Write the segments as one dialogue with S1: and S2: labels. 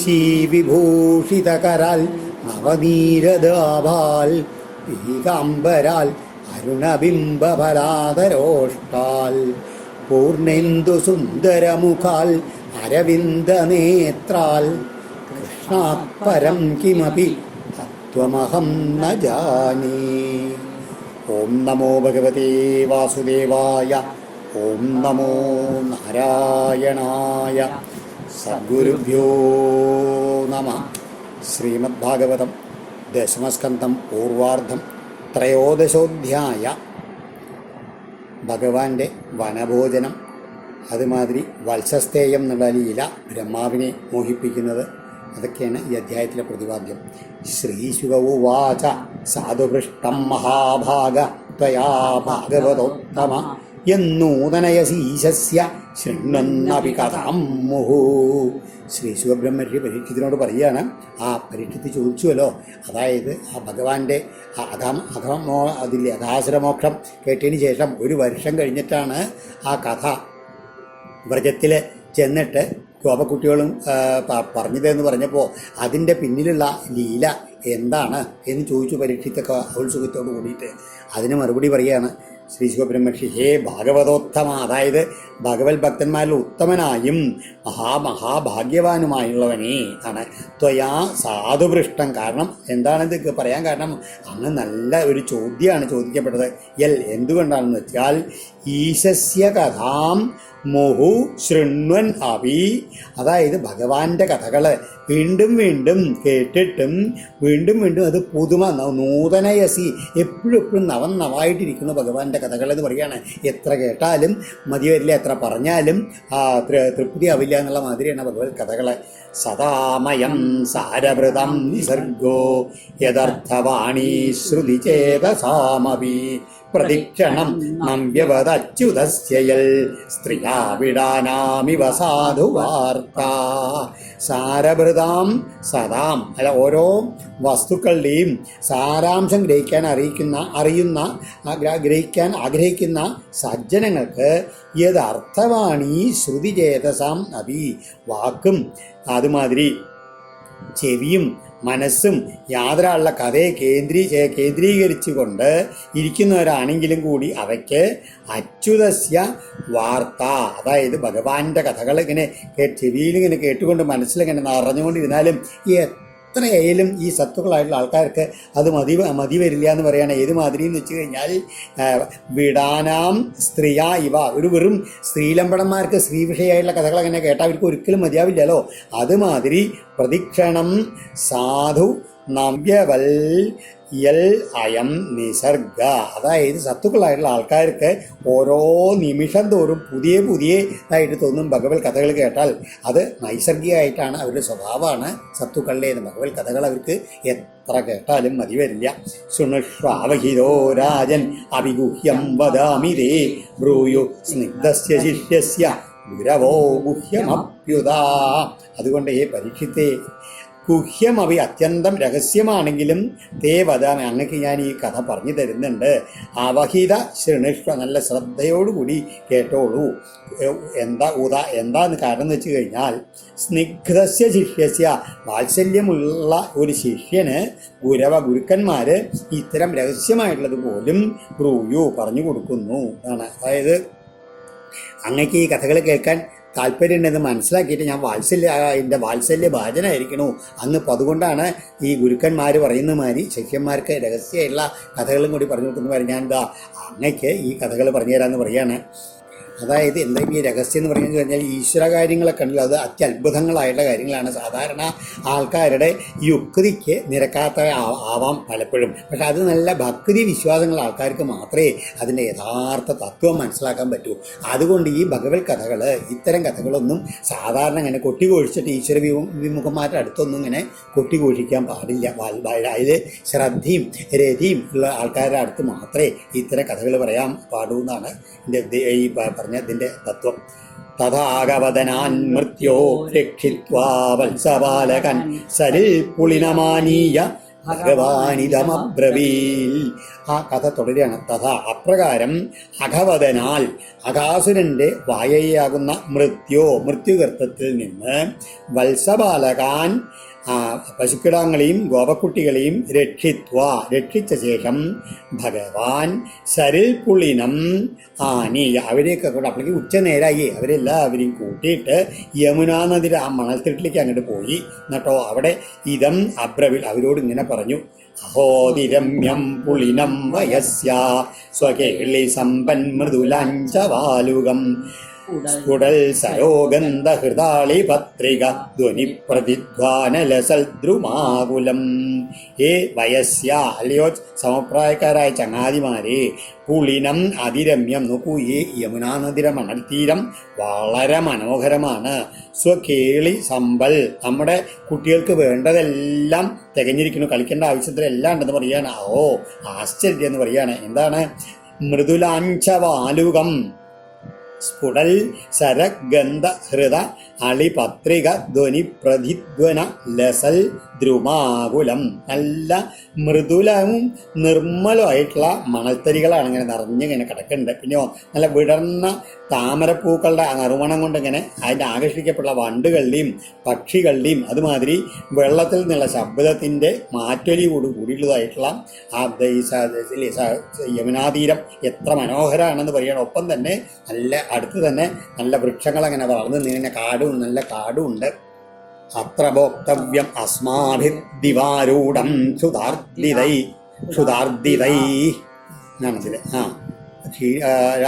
S1: നിശീ വിഭൂഷിതകരാൽ നവനീരദാഭാൽ പീതാംബരാൽ അരുണബിംബഫലാധരോഷ്ടാൽ പൂർണേന്ദു സുന്ദരമുഖാൽ അരവിന്ദനേത്രാൽ കൃഷ്ണാത് പരം കിമപി തത്വമഹം ന ജാനേ. ഓം നമോ ഭഗവതേ വാസുദേവായ. ഓം നമോ നാരായണായ. സദ്ഗുരുഭ്യോ നമഃ. ശ്രീമദ്ഭാഗവതം ദശമസ്കന്ധം പൂർവാർദ്ധം ത്രയോദശോധ്യായ. ഭഗവാന്റെ വനഭോജനം, അതുമാതിരി വത്സസ്തേയം എന്നുള്ള ലീല ബ്രഹ്മാവിനെ മോഹിപ്പിക്കുന്നത്, അതൊക്കെയാണ് ഈ അധ്യായത്തിലെ പ്രതിപാദ്യം. ശ്രീശുകൗവാച സാധുപൃഷ്ടം മഹാഭാഗ ത്വയാ ഭാഗവതോത്തമ യന്നൂതനയസീശസ്യ ശൃണ്വന്നപി കഥാം മുഹു. ശ്രീ ശുഖബ്രഹ്മർഷി പരീക്ഷത്തിനോട് പറയുകയാണ്. ആ പരീക്ഷത്തിൽ ചോദിച്ചുവല്ലോ, അതായത് ആ ഭഗവാന്റെ അതിലെ അധാസുരമോക്ഷം കേട്ടതിന് ശേഷം 1 വർഷം കഴിഞ്ഞിട്ടാണ് ആ കഥ വ്രജത്തിൽ ചെന്നിട്ട് ഗോപക്കുട്ടികളും പറഞ്ഞതെന്ന് പറഞ്ഞപ്പോൾ അതിൻ്റെ പിന്നിലുള്ള ലീല എന്താണ് എന്ന് ചോദിച്ചു പരീക്ഷിത്തൊക്കെ ഔത്സുഖത്തോട് കൂടിയിട്ട്. അതിന് മറുപടി പറയുകയാണ് ശ്രീ ശുഖബ്രഹ്മർഷി. ഹേ ഭാഗവതോത്തമ, അതായത് ഭഗവത് ഭക്തന്മാരിൽ ഉത്തമനായും മഹാഭാഗ്യവാനുമായുള്ളവനേ ആണ്. ത്വയാ സാധുപൃഷ്ടം. കാരണം എന്താണിത് പറയാൻ കാരണം, അങ്ങ് നല്ല ഒരു ചോദ്യമാണ് ചോദിക്കപ്പെട്ടത്. എന്തുകൊണ്ടാണെന്ന് വെച്ചാൽ ഈശസ്യ കഥാം മുഹു ശൃണ്വൻ അഭി, അതായത് ഭഗവാന്റെ കഥകൾ വീണ്ടും വീണ്ടും കേട്ടിട്ടും വീണ്ടും വീണ്ടും അത് പുതുമ നൂതനയസി, എപ്പോഴും നവായിട്ടിരിക്കുന്ന ഭഗവാന്റെ കഥകൾ എന്ന് പറയുകയാണ്. എത്ര കേട്ടാലും മതി വരില്ല, എത്ര പറഞ്ഞാലും തൃപ്തി ആവില്ല എന്നുള്ള മാതിരിയാണ് ഭഗവത് കഥകൾ. സദാമയം സാരഭൃതം നിസർഗോ യഥർത്ഥവാണി ശ്രുതിചേതസാമപി പ്രദിക്ഷണം നമ്യവതച്യുതസ്യയൽ സ്ത്രീയാ വിടാനാമിവ സാധുവാർത്ത. സാരഭൃതാം സദാം, അല്ല ഓരോ വസ്തുക്കളുടെയും സാരാംശം ഗ്രഹിക്കാൻ ആഗ്രഹിക്കുന്ന സജ്ജനങ്ങൾക്ക് യഥർത്ഥവാണി ശ്രുതിചേതസാം അഭി, വാക്കും അതുമാതിരി ചെവിയും മനസ്സും യാതൊരാളുടെ കഥയെ കേന്ദ്രീകരിച്ചുകൊണ്ട് ഇരിക്കുന്നവരാണെങ്കിലും കൂടി അവയ്ക്ക് അച്യുതസ്യ വാർത്ത, അതായത് ഭഗവാന്റെ കഥകൾ ഇങ്ങനെ ചെവിയിലിങ്ങനെ കേട്ടുകൊണ്ട് മനസ്സിലിങ്ങനെ നിറഞ്ഞുകൊണ്ടിരുന്നാലും എത്രയായാലും ഈ സത്തുക്കളായിട്ടുള്ള ആൾക്കാർക്ക് അത് മതി വരില്ല എന്ന് പറയുകയാണ്. ഏത് മാതിരി എന്ന് വെച്ച് കഴിഞ്ഞാൽ വിടാനാം സ്ത്രീയാ ഇവ, ഒരു വെറും സ്ത്രീലമ്പടന്മാർക്ക് സ്ത്രീ വിഷയമായിട്ടുള്ള കഥകൾ അങ്ങനെ കേട്ടാൽ അവർക്ക് ഒരിക്കലും മതിയാവില്ലല്ലോ. അതുമാതിരി പ്രദിക്ഷണം സാധു നവ്യവൽ യൽ അയം നിസർഗ, അതായത് സത്തുക്കളായിട്ടുള്ള ആൾക്കാർക്ക് ഓരോ നിമിഷം തോറും പുതിയതായിട്ട് തോന്നും ഭഗവത് കഥകൾ കേട്ടാൽ. അത് നൈസർഗികമായിട്ടാണ് അവരുടെ സ്വഭാവമാണ് സത്തുക്കളുടേത്. ഭഗവത് കഥകൾ അവർക്ക് എത്ര കേട്ടാലും മതി വരില്ല. ശൃണുഷ്വാവഹിതോ രാജൻ അഭിഗുഹ്യം വദാമി തേ ബ്രൂയു സ്നിഗ്ധസ്യ ശിഷ്യസ്യ ഗുരവോ ഗുഹ്യമപ്യുതാ. അതുകൊണ്ട് ഈ പരീക്ഷത്തെ ഗുഹ്യം അവ അത്യന്തം രഹസ്യമാണെങ്കിലും തേ വദാമി, അങ്ങക്ക് ഞാൻ ഈ കഥ പറഞ്ഞു തരുന്നുണ്ട്. അവഹിത ശൃണുഷ്വ, നല്ല ശ്രദ്ധയോടുകൂടി കേട്ടോളൂ. എന്താന്ന് കാരണം എന്ന് വെച്ച് കഴിഞ്ഞാൽ, സ്നിഗ്ധസ്യ ശിഷ്യസ്യ, വാത്സല്യമുള്ള ഒരു ശിഷ്യന് ഗുരുക്കന്മാർ ഇത്തരം രഹസ്യമായിട്ടുള്ളത് പോലും ബ്രൂയു പറഞ്ഞു കൊടുക്കുന്നു എന്നാണ്. അതായത് അങ്ങക്ക് ഈ കഥകൾ കേൾക്കാൻ താല്പര്യമുണ്ടെന്ന് മനസ്സിലാക്കിയിട്ട് ഞാൻ എൻ്റെ വാത്സല്യഭാജനായിരിക്കണു അങ്ങ്. അപ്പം അതുകൊണ്ടാണ് ഈ ഗുരുക്കന്മാർ പറയുന്ന മാതിരി ശിഷ്യന്മാർക്ക് രഹസ്യമായിട്ടുള്ള കഥകളും കൂടി പറഞ്ഞു കൊടുക്കുന്ന മാതിരി ഞാൻ അങ്ങക്ക് ഈ കഥകൾ പറഞ്ഞു തരാമെന്ന് പറയാണ്. അതായത് എന്താ ഈ രഹസ്യം എന്ന് പറഞ്ഞു കഴിഞ്ഞാൽ ഈശ്വര കാര്യങ്ങളൊക്കെ ഉണ്ടല്ലോ, അത് അത്യത്ഭുതങ്ങളായിട്ടുള്ള കാര്യങ്ങളാണ്. സാധാരണ ആൾക്കാരുടെ യുക്തിക്ക് നിരക്കാത്ത ആവാം പലപ്പോഴും. പക്ഷെ അത് നല്ല ഭക്തി വിശ്വാസങ്ങളുള്ള ആൾക്കാർക്ക് മാത്രമേ അതിൻ്റെ യഥാർത്ഥ തത്വം മനസ്സിലാക്കാൻ പറ്റൂ. അതുകൊണ്ട് ഈ ഭഗവത് കഥകൾ, ഇത്തരം കഥകളൊന്നും സാധാരണ ഇങ്ങനെ കൊട്ടിഘോഷിച്ചിട്ട് ഈശ്വര വിമുഖന്മാരുടെ അടുത്തൊന്നും ഇങ്ങനെ കൊട്ടിഘോഷിക്കാൻ പാടില്ല. അതിൽ ശ്രദ്ധയും രതിയും ഉള്ള ആൾക്കാരുടെ അടുത്ത് മാത്രമേ ഇത്തരം കഥകൾ പറയാൻ പാടൂ എന്നാണ് ഈ പറഞ്ഞതിൻ്റെ തത്വം. തഥാഗവദനാൻ മൃത്യോ രക്ഷിത്വാ വത്സപാലകൻ സരിൽ പുളിനമാനീയ ഭഗവാനിതമബ്രവീൽ. ആ കഥ തുടരുകയാണ്. തഥാ അപ്രകാരം അഘവദനാൽ അഘാസുരന്റെ വായയാകുന്ന മൃത്യുഗർത്തത്തിൽ നിന്ന് വത്സബാലകാൻ പശുക്കിടാങ്ങളെയും ഗോപക്കുട്ടികളെയും രക്ഷിച്ച ശേഷം ഭഗവാൻ സരിൽ പുളിനം അവരെയൊക്കെ കൂടെ അപ്പോഴേക്ക് ഉച്ചനേരായി അവരെല്ലാവരെയും കൂട്ടിയിട്ട് യമുനാ നദിയുടെ ആ മണൽത്തിട്ടിലേക്ക് അങ്ങോട്ട് പോയി. എന്നിട്ടോ അവിടെ ഇതം അബ്രവിൽ അവരോട് ഇങ്ങനെ പറഞ്ഞു: അഹോതിരമ്യം പുളിനം വയസ്യ സ്വകേളി സമ്പൻ മൃദുലാഞ്ചവാലുകം സ്ഫുടൽ സരോഗന്ധഹൃതാളി പത്രിക ധ്വനി പ്രതിധ്വാനലസദ്രുമാകുലം. ഏ വയസ്യ, അല്ലയോ സമപ്രായക്കാരായ ചങ്ങാതിമാരെ, പുളിനം അതിരമ്യം. നോക്കൂ, ഈ യമുനാ നദിയുടെ മണൽത്തീരം വളരെ മനോഹരമാണ്. സ്വകേളി സമ്പൽ, നമ്മുടെ കുട്ടികൾക്ക് വേണ്ടതെല്ലാം തികഞ്ഞിരിക്കുന്നു, കളിക്കേണ്ട ആവശ്യത്തിലെല്ലാം ഉണ്ടെന്ന് പറയാണ്. ഓ ആശ്ചര്യം എന്ന് പറയാണ്. എന്താണ്? മൃദുലാഞ്ചവാലുകം സ്ഫുടൽ സരഗന്ധ ഹൃദ അളിപത്രിക ധ്വനി പ്രതിധ്വന ലസൽ ദ്രുമാകുലം. നല്ല മൃദുലവും നിർമ്മലമായിട്ടുള്ള മണൽത്തരികളാണ് ഇങ്ങനെ നിറഞ്ഞിങ്ങനെ കിടക്കുന്നുണ്ട്. പിന്നെയോ നല്ല വിടർന്ന താമരപ്പൂക്കളുടെ നറുമണം കൊണ്ട് ഇങ്ങനെ അതിൻ്റെ ആകർഷിക്കപ്പെട്ട വണ്ടുകളുടെയും പക്ഷികളുടെയും അതുമാതിരി വെള്ളത്തിൽ നിന്നുള്ള ശബ്ദത്തിൻ്റെ മാറ്റൊലിയോട് കൂടിയുള്ളതായിട്ടുള്ള ആ യമുനാതീരം എത്ര മനോഹരമാണെന്ന് പറയണം. ഒപ്പം തന്നെ നല്ല അടുത്ത് തന്നെ നല്ല വൃക്ഷങ്ങളങ്ങനെ വളർന്ന് നീങ്ങുന്ന നല്ല കാടും ഉണ്ട്. അത്ര ഭോക്തവ്യം അസ്മാഭിർ ദിവാരൂഢം ക്ഷുതാർദിതൈ എന്നാണതിൽ.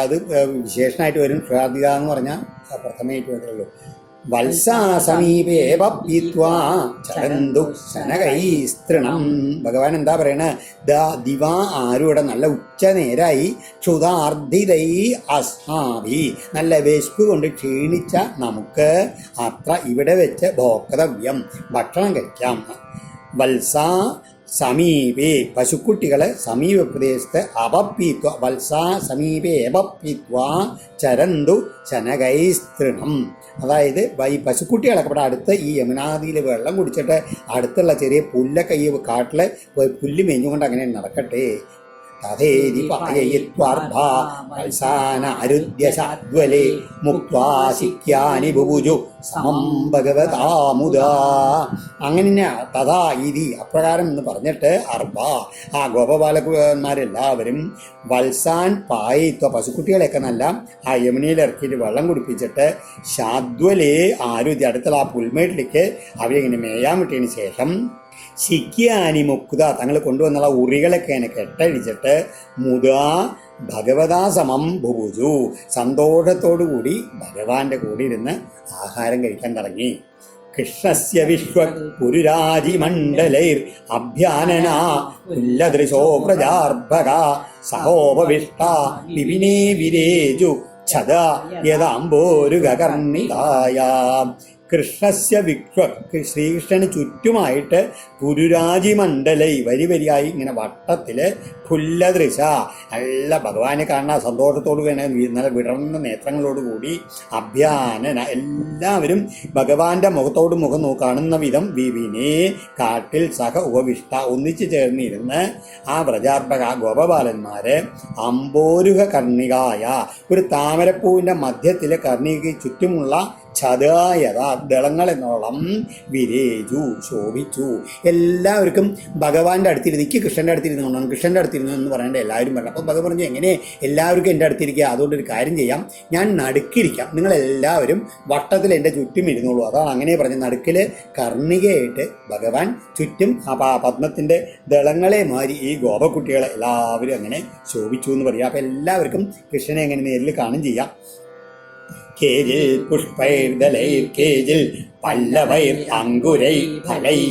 S1: അത് വിശേഷണമായിട്ട് വരും. ക്ഷുതാർദിത എന്ന് പറഞ്ഞാൽ പ്രഥമയായിട്ട് വരുള്ളൂ. വത്സാസമീപേപീത്വാരന്തു ശനകൈസ്തൃണം. ഭഗവാൻ എന്താ പറയണേ? ദിവാ ആരുടെ നല്ല ഉച്ച നേരായി ക്ഷുതാർദ്ധിതൈ അസ്മാഭി, നല്ല വിശപ്പ് കൊണ്ട് ക്ഷീണിച്ച നമുക്ക് അത്ര ഇവിടെ വെച്ച് ഭോക്തവ്യം ഭക്ഷണം കഴിക്കാം. വത്സാ സമീപേ, പശുക്കുട്ടികളെ സമീപ പ്രദേശത്ത് അപപ്പീത്വ, വത്സാ സമീപേ അപപ്പീത്വ ചരന്തു ശനകൈസ്തൃണം. അതായത് ഈ പശുക്കുട്ടികളൊക്കെ ഇവിടെ അടുത്ത് ഈ യമുനാദിയിൽ വെള്ളം കുടിച്ചിട്ട് അടുത്തുള്ള ചെറിയ പുല്ലൊക്കെ ഈ കാട്ടിൽ പുല്ല് മേഞ്ഞുകൊണ്ട് അങ്ങനെ നടക്കട്ടെ. തഥേതി പായയിത്വാർഭാ വത്സാനരുദ്ധ്യശാദ്വലേ മുക്ത്വാ ശിക്യാനി ബുഭുജു സമം ഭഗവതാമുദാ. അങ്ങനെ തഥാ ഇതി അപ്രകാരം എന്ന് പറഞ്ഞിട്ട് അർഭ, ആ ഗോപബാലന്മാരെല്ലാവരും വത്സാൻ പായിത്വ, പശുക്കുട്ടികളെയൊക്കെ നല്ല ആ യമുനയിൽ ഇറക്കിയിട്ട് വെള്ളം കുടിപ്പിച്ചിട്ട് ശാദ്വലേ ആരുദ്ധ്യ, അടുത്തുള്ള ആ പുൽമേട്ടിലേക്ക് അവരിങ്ങനെ മേയാൻ വിട്ടതിന് ശേഷം ശിക്യാനി മുക്ത, തങ്ങൾ കൊണ്ടുവന്നുള്ള ഉറികളൊക്കെ അങ്ങനെ കെട്ടഴിച്ചിട്ട് മുതാ ഭഗവതാ സമം ഭുഭുജു, സന്തോഷത്തോടുകൂടി ഭഗവാന്റെ കൂടെ ഇരുന്ന് ആഹാരം കഴിക്കാൻ തുടങ്ങി. കൃഷ്ണസ്യ വിശ്വപുരുരാജിമണ്ഡലൈർ അഭ്യാനനാ ഉല്ലദൃശോ പ്രജാർഭക സഹോപവിഷ്ട വിപിനേ വിരേജു ഛദ യദാംബോരുകർണികായ. കൃഷ്ണസ്യ ശ്രീകൃഷ്ണന് ചുറ്റുമായിട്ട് പുരുരാജിമണ്ഡലൈ, വരി വരിയായി ഇങ്ങനെ വട്ടത്തിൽ ഫുല്ലദൃശ, നല്ല ഭഗവാനെ കാണുന്ന സന്തോഷത്തോടു കൂടി നല്ല വിടർന്ന നേത്രങ്ങളോടുകൂടി അഭ്യാനന, എല്ലാവരും ഭഗവാന്റെ മുഖത്തോട് മുഖം കാണുന്ന വിധം വിവിനെ കാട്ടിൽ സഹ ഉപവിഷ്ട ഒന്നിച്ചു ചേർന്നിരുന്ന് ആ വ്രജാർഭക ഗോപബാലന്മാര് അംബോരുഹ കർണികായ, ഒരു താമരപ്പൂവിൻ്റെ മധ്യത്തിലെ കർണികയ്ക്ക് ചുറ്റുമുള്ള ഛദായത ദളങ്ങൾ എന്നോളം വിരേജു ശോഭിച്ചു. എല്ലാവർക്കും ഭഗവാന്റെ അടുത്തിരുന്ന്, എനിക്ക് കൃഷ്ണൻ്റെ അടുത്തിരുന്നുകൊണ്ടാണ്, കൃഷ്ണൻ്റെ അടുത്തിരുന്നു എന്ന് പറയേണ്ട എല്ലാവരും പറഞ്ഞു. അപ്പം ഭഗവാൻ പറഞ്ഞു, എങ്ങനെ എല്ലാവർക്കും എൻ്റെ അടുത്തിരിക്കുക? അതുകൊണ്ടൊരു കാര്യം ചെയ്യാം, ഞാൻ നടുക്കിരിക്കാം, നിങ്ങളെല്ലാവരും വട്ടത്തിൽ എൻ്റെ ചുറ്റും ഇരുന്നോളൂ. അതാണ് അങ്ങനെ പറഞ്ഞ് നടുക്കിൽ കർണികയായിട്ട് ഭഗവാൻ ചുറ്റും ആ പത്മത്തിൻ്റെ ദളങ്ങളെ മാറി ഈ ഗോപക്കുട്ടികളെ എല്ലാവരും അങ്ങനെ ശോഭിച്ചു എന്ന് പറയാം. അപ്പം എല്ലാവർക്കും കൃഷ്ണനെ എങ്ങനെ നേരിൽ കാണും ചെയ്യാം. കേജിൽ പുഷ്പൈർദലൈർ കേജിൽ പല്ലവൈർ അങ്കുരൈ ഫലൈ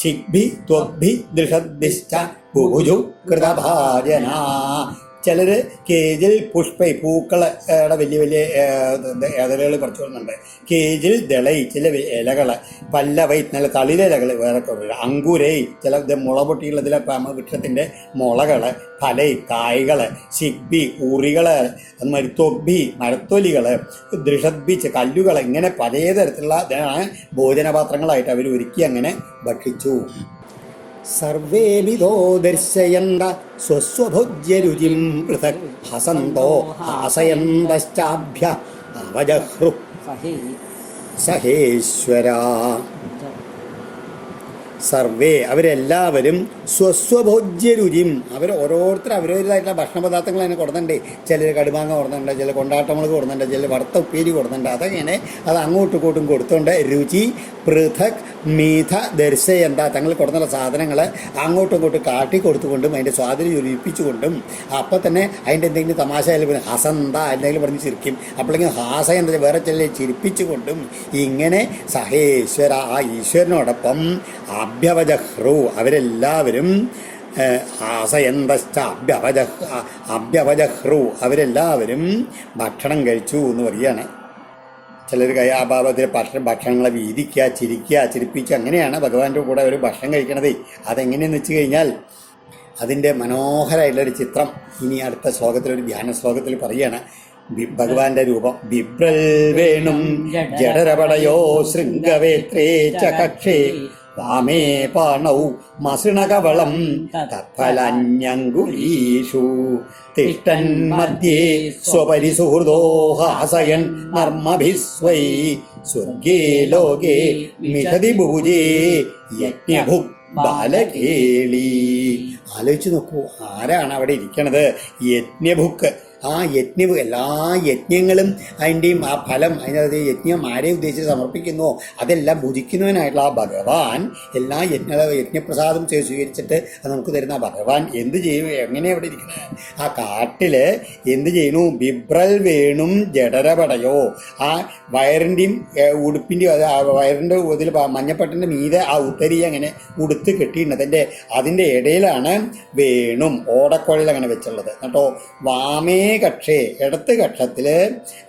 S1: ശിഗ്ഭി ത്വഗ്ഭി ദൃഷദ്ഭിശ്ച ബുഭുജു കൃതഭാജന. ചിലർ കേജിൽ പുഷ്പൈ, പൂക്കളുടെ വലിയ വലിയ ഇലകൾ പറിച്ചു വരുന്നുണ്ട്. കേജിൽ ദളൈ, ചില ഇലകൾ, പല്ലവൈ നല്ല തളിരിലകൾ വേറെ കുറവില്ല, അങ്കുരൈ ചില മുള പൊട്ടിയുള്ളതിലെ വൃക്ഷത്തിൻ്റെ മുളകൾ, ഫലൈ കായ്കൾ, ശിഗ്ബി ഉറികൾ, അതുമാതിരി തൊഗ്ബി മരത്തൊലികൾ, ദൃഷദ്ബിച്ച് കല്ലുകൾ, ഇങ്ങനെ പലതരത്തിലുള്ള ഭോജനപാത്രങ്ങളായിട്ട് അവർ ഒരുക്കി അങ്ങനെ ഭക്ഷിച്ചു. സർവേവിധോ ദർശയന്ത സ്വസ്വഭോജ്യരുചിം പൃഥക് ഹസന്തോ ഹാസയന്തശ്ചാഭ്യ അവജഹ്രു സഹേശ്വര. സർവേ അവരെല്ലാവരും സ്വസ്വഭോജ്യരുചിം ഓരോരുത്തർ അവരവരുടേതായിട്ടുള്ള ഭക്ഷണ പദാർത്ഥങ്ങൾ തന്നെ കൊടുക്കുന്നുണ്ട്. ചിലർ കടുമാങ്ങ കൊടുക്കുന്നുണ്ട്, ചില കൊണ്ടാട്ടമുളക് കൊടുക്കുന്നുണ്ട്, ചില വറുത്ത ഉപ്പേരി കൊടുക്കുന്നുണ്ട്. അതങ്ങനെ അത് അങ്ങോട്ടും ഇങ്ങോട്ടും കൊടുത്തുകൊണ്ട് രുചി പൃഥക് മീഥ ദർശയന്ത തങ്ങൾ കൊടുക്കുന്ന സാധനങ്ങൾ അങ്ങോട്ടും ഇങ്ങോട്ടും കാട്ടി കൊടുത്തുകൊണ്ടും അതിൻ്റെ സ്വാധീനം ജ്വലിപ്പിച്ചുകൊണ്ടും അപ്പോൾ തന്നെ അതിൻ്റെ എന്തെങ്കിലും തമാശ ആയാലും ഹസന്ത എന്തെങ്കിലും പറഞ്ഞ് ചിരിക്കും. അപ്പോഴെങ്കിലും ഹാസ എന്താ വേറെ ചില ചിരിപ്പിച്ചുകൊണ്ടും ഇങ്ങനെ സഹേശ്വര ആ ഈശ്വരനോടൊപ്പം അഭ്യവജഹ്രു അവരെല്ലാവരും അഭ്യവജഹ്രു അവരെല്ലാവരും ഭക്ഷണം കഴിച്ചു എന്ന് പറയുകയാണ്. ചിലർ അഭാവത്തിൽ ഭക്ഷണങ്ങളെ വീതിക്കുക, ചിരിക്കുക, ചിരിപ്പിക്കുക, അങ്ങനെയാണ് ഭഗവാന്റെ കൂടെ അവർ ഭക്ഷണം കഴിക്കണത്. അതെങ്ങനെയെന്ന് വെച്ച് കഴിഞ്ഞാൽ അതിൻ്റെ മനോഹരമായിട്ടുള്ളൊരു ചിത്രം ഇനി അടുത്ത ശ്ലോകത്തിലൊരു ധ്യാന ശ്ലോകത്തിൽ പറയുകയാണ്. ഭഗവാന്റെ രൂപം ബിബ്രൽ വേണും ജഡരപടയോ ശൃംഗവേത്രേ ച കക്ഷേ വാമേ പാണൗ മസൃണകവളം തത്ഫലന്യങ്കുലീഷു തിഷ്ടൻ മധ്യേ സ്വപരിസുഹൃദോ ഹാസയൻ നർമ്മഭിസ്വൈ സ്വർഗേ ലോകേ മിഥതി ഭുജേ യജ്ഞഭുക് ബാലകേളി. ആലോചിച്ച് നോക്കൂ, ആരാണ് അവിടെ ഇരിക്കണത്? യജ്ഞഭുക്ക്. ആ എല്ലാ യജ്ഞങ്ങളും അതിൻ്റെയും ആ ഫലം, അതിനകത്ത് യജ്ഞം ആരെ ഉദ്ദേശിച്ച് സമർപ്പിക്കുന്നുവോ അതെല്ലാം ഭുജിക്കുന്നവനായിട്ടുള്ള ആ ഭഗവാൻ എല്ലാ യജ്ഞപ്രസാദം സ്വീകരിച്ചിട്ട് അത് നമുക്ക് തരുന്ന ഭഗവാൻ എന്ത് ചെയ്യും? എങ്ങനെ അവിടെ ഇരിക്കുന്നത്? ആ കാട്ടിൽ എന്ത് ചെയ്യുന്നു? ബിബ്രൽ വേണും ജഡരപടയോ ആ വയറിൻ്റെയും ഉടുപ്പിൻ്റെയും വയറിൻ്റെ ഇതിൽ മഞ്ഞപ്പട്ടിൻ്റെ മീതെ ആ ഉത്തരി അങ്ങനെ ഉടുത്ത് കെട്ടിയിട്ടുണ്ട്. അതിൻ്റെ ഇടയിലാണ് വേണും ഓടക്കുഴൽ അങ്ങനെ വെച്ചുള്ളത് കേട്ടോ. വാമേ കക്ഷേ ഇടത്ത് കക്ഷത്തില്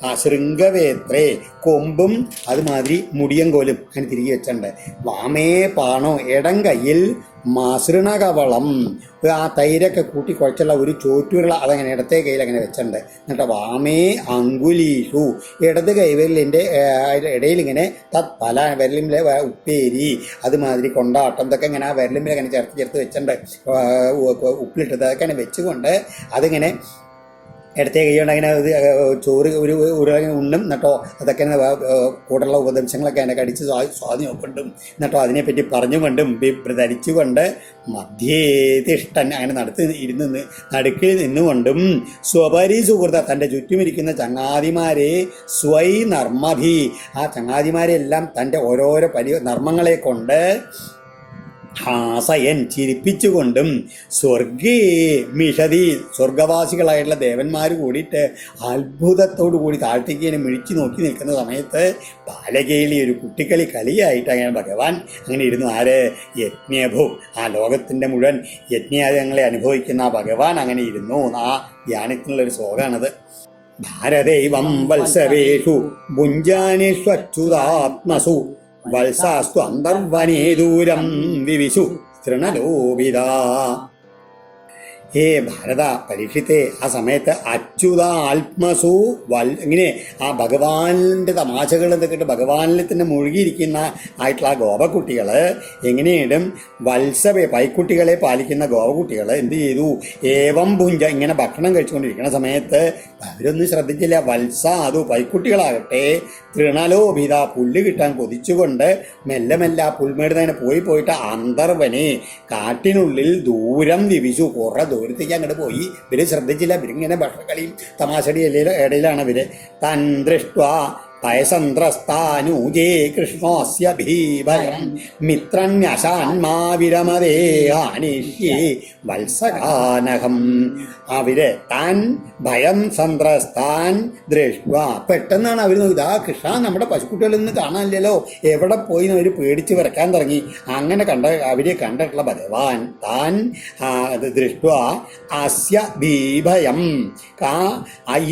S1: ആ ശൃംഗവേത്രേ കൊമ്പും അതുമാതിരി മുടിയങ്കോലും അങ്ങനെ തിരികെ വെച്ചിട്ടുണ്ട്. വാമേ പാണോ ഇടം കയ്യിൽ മസൃണകവളം ആ തൈരൊക്കെ കൂട്ടി കുഴച്ചുള്ള ഒരു ചോറ്റുരുള അതങ്ങനെ ഇടത്തെ കയ്യിൽ അങ്ങനെ വെച്ചിട്ടുണ്ട്. എന്നിട്ട് വാമേ അങ്കുലീഷു ഇടത് കൈവിരലിൻ്റെ ഇടയിൽ ഇങ്ങനെ പല വിരലിലെ ഉപ്പേരി അതുമാതിരി കൊണ്ടാട്ടം ഇതൊക്കെ ഇങ്ങനെ ആ വിരലിൽ അങ്ങനെ ചേർത്ത് വെച്ചിട്ടുണ്ട്. ഉപ്പിലിട്ടത് അതൊക്കെ അങ്ങനെ വെച്ചുകൊണ്ട് അതിങ്ങനെ ഇടത്തെ കൈകൊണ്ട് അങ്ങനെ ചോറ് ഒരു ഉണ്ണും എന്നിട്ടോ അതൊക്കെ കൂടുതലുള്ള ഉപദേശങ്ങളൊക്കെ അതിനെ കടിച്ച് സ്വാധീനം ഒപ്പിണ്ടും എന്നിട്ടോ അതിനെപ്പറ്റി പറഞ്ഞുകൊണ്ടും ധരിച്ചുകൊണ്ട് മധ്യേ തിഷ്ടൻ അങ്ങനെ നടുക്കിൽ നിന്നുകൊണ്ടും സ്വപരി സുഹൃത തൻ്റെ ചുറ്റുമിരിക്കുന്ന ചങ്ങാതിമാരെ സ്വൈ നർമ്മഭി ആ ചങ്ങാതിമാരെല്ലാം തൻ്റെ ഓരോരോ നർമ്മങ്ങളെ കൊണ്ട് ഹാസയൻ ചിരിപ്പിച്ചുകൊണ്ടും സ്വർഗേ മിഷതി സ്വർഗവാസികളായിട്ടുള്ള ദേവന്മാർ കൂടിയിട്ട് അത്ഭുതത്തോടു കൂടി താഴ്ത്തേക്ക് മിഴിച്ചു നോക്കി നിൽക്കുന്ന സമയത്ത് ബാലകേളി ഒരു കുട്ടിക്കളി കളിയായിട്ട് അങ്ങനെ ഭഗവാൻ അങ്ങനെ ഇരുന്നു. ആര്? യജ്ഞഭു ആ ലോകത്തിൻ്റെ മുഴുവൻ യജ്ഞയാഗങ്ങളെ അനുഭവിക്കുന്ന ആ ഭഗവാൻ അങ്ങനെ ഇരുന്നു. ആ ധ്യാനത്തിനുള്ളൊരു ശ്ലോകമാണത്. ഭാരതൈവം വത്സവേഷു ഭുഞ്ജാനിഷ്വച്യുതാത്മസു വത്സാസ്തു അന്തർവനേ ദൂരം വിവിശു തൃണലോപിത. ഹേ ഭാരത പരീക്ഷിത്തെ ആ സമയത്ത് അച്യുതാത്മസു ഇങ്ങനെ ആ ഭഗവാനിൻ്റെ തമാശകൾ എന്തൊക്കെ ഭഗവാനിൽ തന്നെ മുഴുകിയിരിക്കുന്ന ആയിട്ടുള്ള ആ ഗോപക്കുട്ടികൾ എങ്ങനെയും വത്സവേ പൈക്കുട്ടികളെ പാലിക്കുന്ന ഗോപക്കുട്ടികൾ എന്ത് ചെയ്തു? ഏവം ഭുഞ്ച ഇങ്ങനെ ഭക്ഷണം കഴിച്ചുകൊണ്ടിരിക്കുന്ന സമയത്ത് അവരൊന്നും ശ്രദ്ധിച്ചില്ല. വത്സാതു പൈക്കുട്ടികളാകട്ടെ തൃണലോഭിത പുല്ല് കിട്ടാൻ കൊതിച്ചുകൊണ്ട് മെല്ലെ മെല്ലെ ആ പുൽമേട് തന്നെ പോയിട്ട് അന്തർവനെ കാട്ടിനുള്ളിൽ ദൂരം വിവിച്ചു കുറേ ദൂരത്തേക്ക് അങ്ങോട്ട് പോയി. ഇവര് ശ്രദ്ധിച്ചില്ല. ഇവരിങ്ങനെ ഭക്ഷണക്കളിയും തമാശടി ഇടയിലാണ് ഇവര്. തൻ ദൃഷ്ട്വാ പയസന്ത്രസ്താനൂജേ കൃഷ്ണോസ്യ ഭീഭയം മിത്രന്യശാന്മാവിരമദേഹാനിഷ്യേ വത്സകാനഹം. അവര് താൻ ഭയം സന്ത്രസ്താൻ ദൃഷ്ട്വ പെട്ടെന്നാണ് അവർ നോക്കിയത്. ആ കൃഷ്ണ നമ്മുടെ പശുക്കുട്ടികളിൽ നിന്ന് കാണാനില്ലല്ലോ, എവിടെ പോയി അവർ പേടിച്ച് വിറക്കാൻ തുടങ്ങി. അങ്ങനെ അവരെ കണ്ടിട്ടുള്ള ഭഗവാൻ താൻ ദൃഷ്ട്വ അസ്യ ഭീഭയം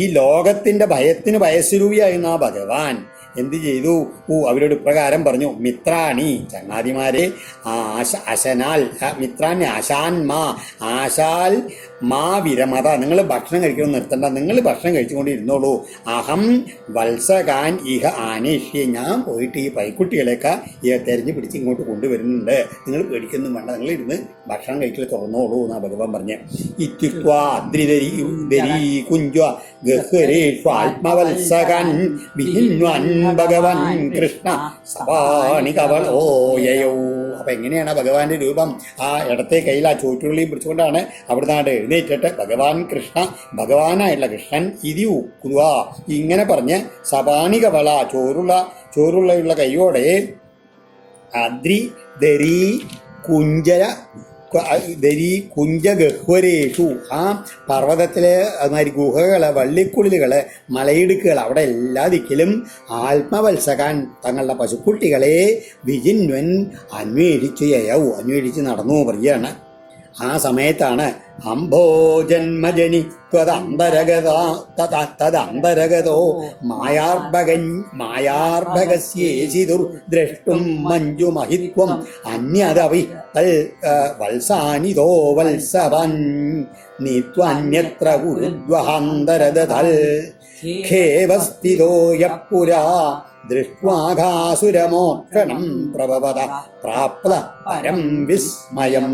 S1: ഈ ലോകത്തിൻ്റെ ഭയത്തിന് ഭയസ്വരൂപിയായിരുന്ന ആ ഭഗവാൻ എന്ത് ചെയ്തു? അവരോട് ഇപ്രകാരം പറഞ്ഞു. മിത്രാണി ചങ്ങാതിമാരെ അശനാൽ മിത്രാണി ആശാൻമാ ആശാൽ മാ വിരമത, നിങ്ങൾ ഭക്ഷണം കഴിക്കണം നിർത്തണ്ട, നിങ്ങൾ ഭക്ഷണം കഴിച്ചുകൊണ്ടിരുന്നോളൂ. അഹം വത്സകാൻ ഇഹ ആനേഷ്യ, ഞാൻ പോയിട്ട് ഈ പൈക്കുട്ടികളെയൊക്കെ തെരഞ്ഞു പിടിച്ച് ഇങ്ങോട്ട് കൊണ്ടുവരുന്നുണ്ട്, നിങ്ങൾ പേടിക്കൊന്നും വേണ്ട, നിങ്ങൾ ഇരുന്ന് ഭക്ഷണം കഴിക്കൽ തുറന്നോളൂ എന്നാ ഭഗവാൻ പറഞ്ഞ്. കുഞ്ച ഗഹ്വരേഷു ആത്മവത്സകൻ വിഹിന്വൻ ഭഗവൻ കൃഷ്ണ സപാണി കവളോയയോ. അപ്പൊ എങ്ങനെയാണ് ഭഗവാന്റെ രൂപം? ആ ഇടത്തെ കയ്യിൽ ആ ചോറ്റുള്ളിയും പിടിച്ചുകൊണ്ടാണ് അവിടുന്ന് എഴുന്നേറ്റിട്ട് ഭഗവാൻ കൃഷ്ണ, ഭഗവാനായിട്ടുള്ള കൃഷ്ണൻ ഇതി ഉക്കുക ഇങ്ങനെ പറഞ്ഞ് സപാണി കവള, ചോറുള്ള കൈയോടെ അദ്രി ദരീ കുഞ്ചര കുഞ്ചഗഹ്വരേഷു, ആ പർവ്വതത്തിലെ അതുമാതിരി ഗുഹകള്, വള്ളിക്കുളിലുകള്, മലയിടുക്കുകൾ, അവിടെ എല്ലാ ദിക്കിലും ആത്മവത്സകാൻ തങ്ങളുടെ പശുക്കുട്ടികളെ വിജിന്വൻ അന്വേഷിച്ച് നടന്നു പറയുകയാണ്. ആ സമയത്താണ് അംഭോജന്മജനി തദന്തരഗതോ മായാർഭകസ്യേശിതുർ ദ്രഷ്ടും മഞ്ജുമഹിത്വം അന്യതവി തൽ വത്സാനിതോ വത്സവൻ നീത്വന്യത്ര ഗുരുദ്വഹാന്തരദതൽ ഖേവസ്ഥിതോ യപ്പുരാ ദൃഷ്ട്വാഘാസുരമോക്ഷണം പ്രഭവത പ്രാപ്ത പരം വിസ്മയം.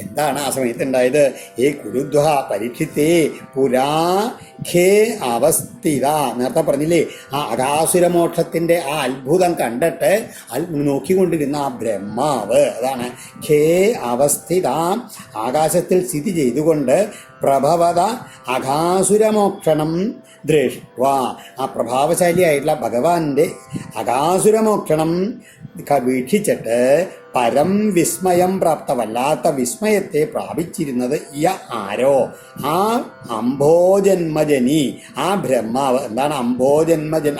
S1: എന്താണ് ആ സമയത്ത് ഉണ്ടായത്? ഏ കുരുദ്വ പരീക്ഷിത്തേ പുരാ ഖേ അവസ്ഥിത, നേരത്തെ പറഞ്ഞില്ലേ, ആ അഘാസുരമോക്ഷത്തിന്റെ ആ അത്ഭുതം കണ്ടിട്ട് നോക്കിക്കൊണ്ടിരുന്ന ആ ബ്രഹ്മാവ്, അതാണ് ഖേ അവസ്ഥിത, ആകാശത്തിൽ സ്ഥിതി ചെയ്തുകൊണ്ട് പ്രഭവത അഘാസുരമോക്ഷണം ദൃഷ്ട്വ, ആ പ്രഭാവശാലിയായിട്ടുള്ള ഭഗവാന്റെ അഘാസുരമോക്ഷണം വീക്ഷിച്ചിട്ട് പരം വിസ്മയം പ്രാപ്ത, വല്ലാത്ത വിസ്മയത്തെ പ്രാപിച്ചിരുന്നത് ആരോ? ആ അംഭോജന്മജനി, ആ ബ്രഹ്മാവ്. എന്താണ് അംഭോജന്മജനി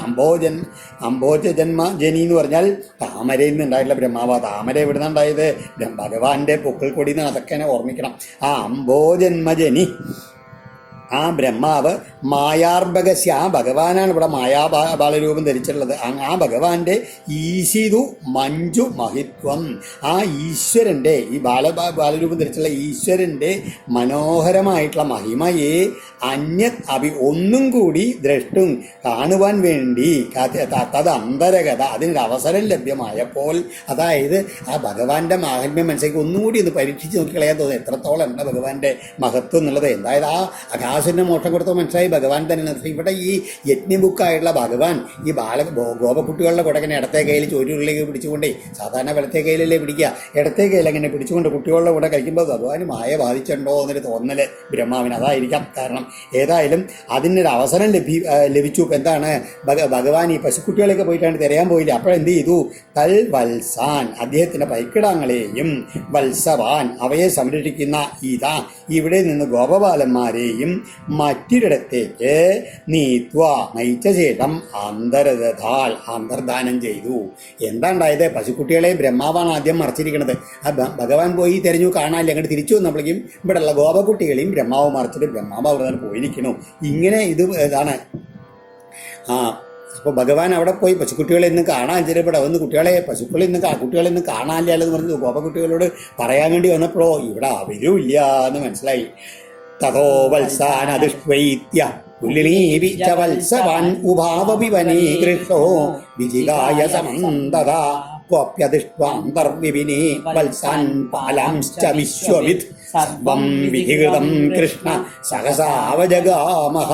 S1: എന്ന് പറഞ്ഞാൽ താമരയിൽ നിന്നുണ്ടായിട്ടുള്ള ബ്രഹ്മാവ്. താമര എവിടെ നിന്നുണ്ടായത്? ഭഗവാന്റെ പൊക്കിൾ കൊടി നിന്ന്, അതൊക്കെ ഓർമ്മിക്കണം. ആ അംഭോജന്മജനി, ആ ബ്രഹ്മാവ് മായാർഭകസ്യ, ആ ഭഗവാനാണ് ഇവിടെ ബാലരൂപം ധരിച്ചിട്ടുള്ളത്. ആ ഭഗവാന്റെ ഈശിതു മഞ്ജു മഹിത്വം, ആ ഈശ്വരൻ്റെ, ഈ ബാലരൂപം ധരിച്ചുള്ള ഈശ്വരൻ്റെ മനോഹരമായിട്ടുള്ള മഹിമയെ അന്യത് അഭി, ഒന്നും കൂടി ദ്രഷ്ടും കാണുവാൻ വേണ്ടി തത് അന്തരഗത, അതിനൊരു അവസരം ലഭ്യമായപ്പോൾ, അതായത് ആ ഭഗവാന്റെ മാഹാത്മ്യം മനസ്സിലേക്ക് ഒന്നുകൂടി ഒന്ന് പരീക്ഷിച്ച് നോക്കിക്കളയാൻ തോന്നുന്നു, എത്രത്തോളം ഉണ്ട് ഭഗവാന്റെ മഹത്വം എന്നുള്ളത്. എന്തായത് ആ അഘാസുരന് മോക്ഷം കൊടുത്ത മനസ്സിലായി ഭഗവാൻ തന്നെയാണ്. ഇവിടെ ഈ യജ്ഞബുക്കായിട്ടുള്ള ഭഗവാൻ ഈ ഗോപക്കുട്ടികളുടെ കുടങ്ങനെ ഇടത്തെ കയ്യിൽ ചോരുള്ളിലേക്ക് പിടിച്ചുകൊണ്ടേ, സാധാരണ വലത്തെ കയ്യിലല്ലേ പിടിക്കുക, ഇടത്തെ കയ്യിൽ അങ്ങനെ പിടിച്ചുകൊണ്ട് കുട്ടികളുടെ കൂടെ കഴിക്കുമ്പോൾ ഭഗവാന് മായ ബാധിച്ചിട്ടുണ്ടോ എന്നൊരു തോന്നല് ബ്രഹ്മാവിന്. അതായിരിക്കാം കാരണം. ഏതായാലും അതിനൊരു അവസരം ലഭിച്ചു. എന്താണ്? ഭഗവാൻ ഈ പശുക്കുട്ടികളെയൊക്കെ പോയിട്ടാണ് തിരയാൻ പോയില്ല. അപ്പോഴെന്ത് ചെയ്തു? തൽ വത്സാൻ, അദ്ദേഹത്തിന്റെ പൈക്കിടാങ്ങളെയും വത്സവാൻ, അവയെ സംരക്ഷിക്കുന്ന ഇവിടെ നിന്ന് ഗോപബാലന്മാരെയും മറ്റൊരിടത്തേക്ക് നയിച്ച ശേഷം അന്തർദാനം ചെയ്തു. എന്താണ്ടായത്? പശുക്കുട്ടികളെ ബ്രഹ്മാവാണ് ആദ്യം മറച്ചിരിക്കുന്നത്. ആ ഭഗവാൻ പോയി തിരഞ്ഞു കാണാനില്ല, അങ്ങോട്ട് തിരിച്ചു വന്നപ്പോഴേക്കും ഇവിടെയുള്ള ഗോപക്കുട്ടികളെയും ബ്രഹ്മാവ് മറച്ചിട്ട് ബ്രഹ്മാവ് അവിടെ നിന്ന് പോയിരിക്കണു. ഇങ്ങനെ ഇത് ഇതാണ്. അപ്പോൾ ഭഗവാൻ അവിടെ പോയി പശുക്കുട്ടികളെ ഇന്ന് കാണാൻ ചിലപ്പോൾ വന്ന് കുട്ടികളെ കുട്ടികളെ ഇന്ന് കാണാനില്ല എന്ന് പറഞ്ഞ് ഗോപക്കുട്ടികളോട് പറയാൻ വേണ്ടി വന്നപ്പോഴോ ഇവിടെ അവരുമില്ല എന്ന് മനസ്സിലായി. തഥോ വത്സാനദുഷ്വൈത്യ പുല്ലിനീവി ച വത്സവാൻ ഉഭാവവിവനീ കൃഷ്ണോ വിജികായ സമന്തത ക്വപ്യതിഷ്ഠാന്തർവിപിനേ വത്സാൻ പാലാംശ്ച വിശ്വവിത് സർവം വിധികൃതം കൃഷ്ണ സഹസാവജഗാമഹ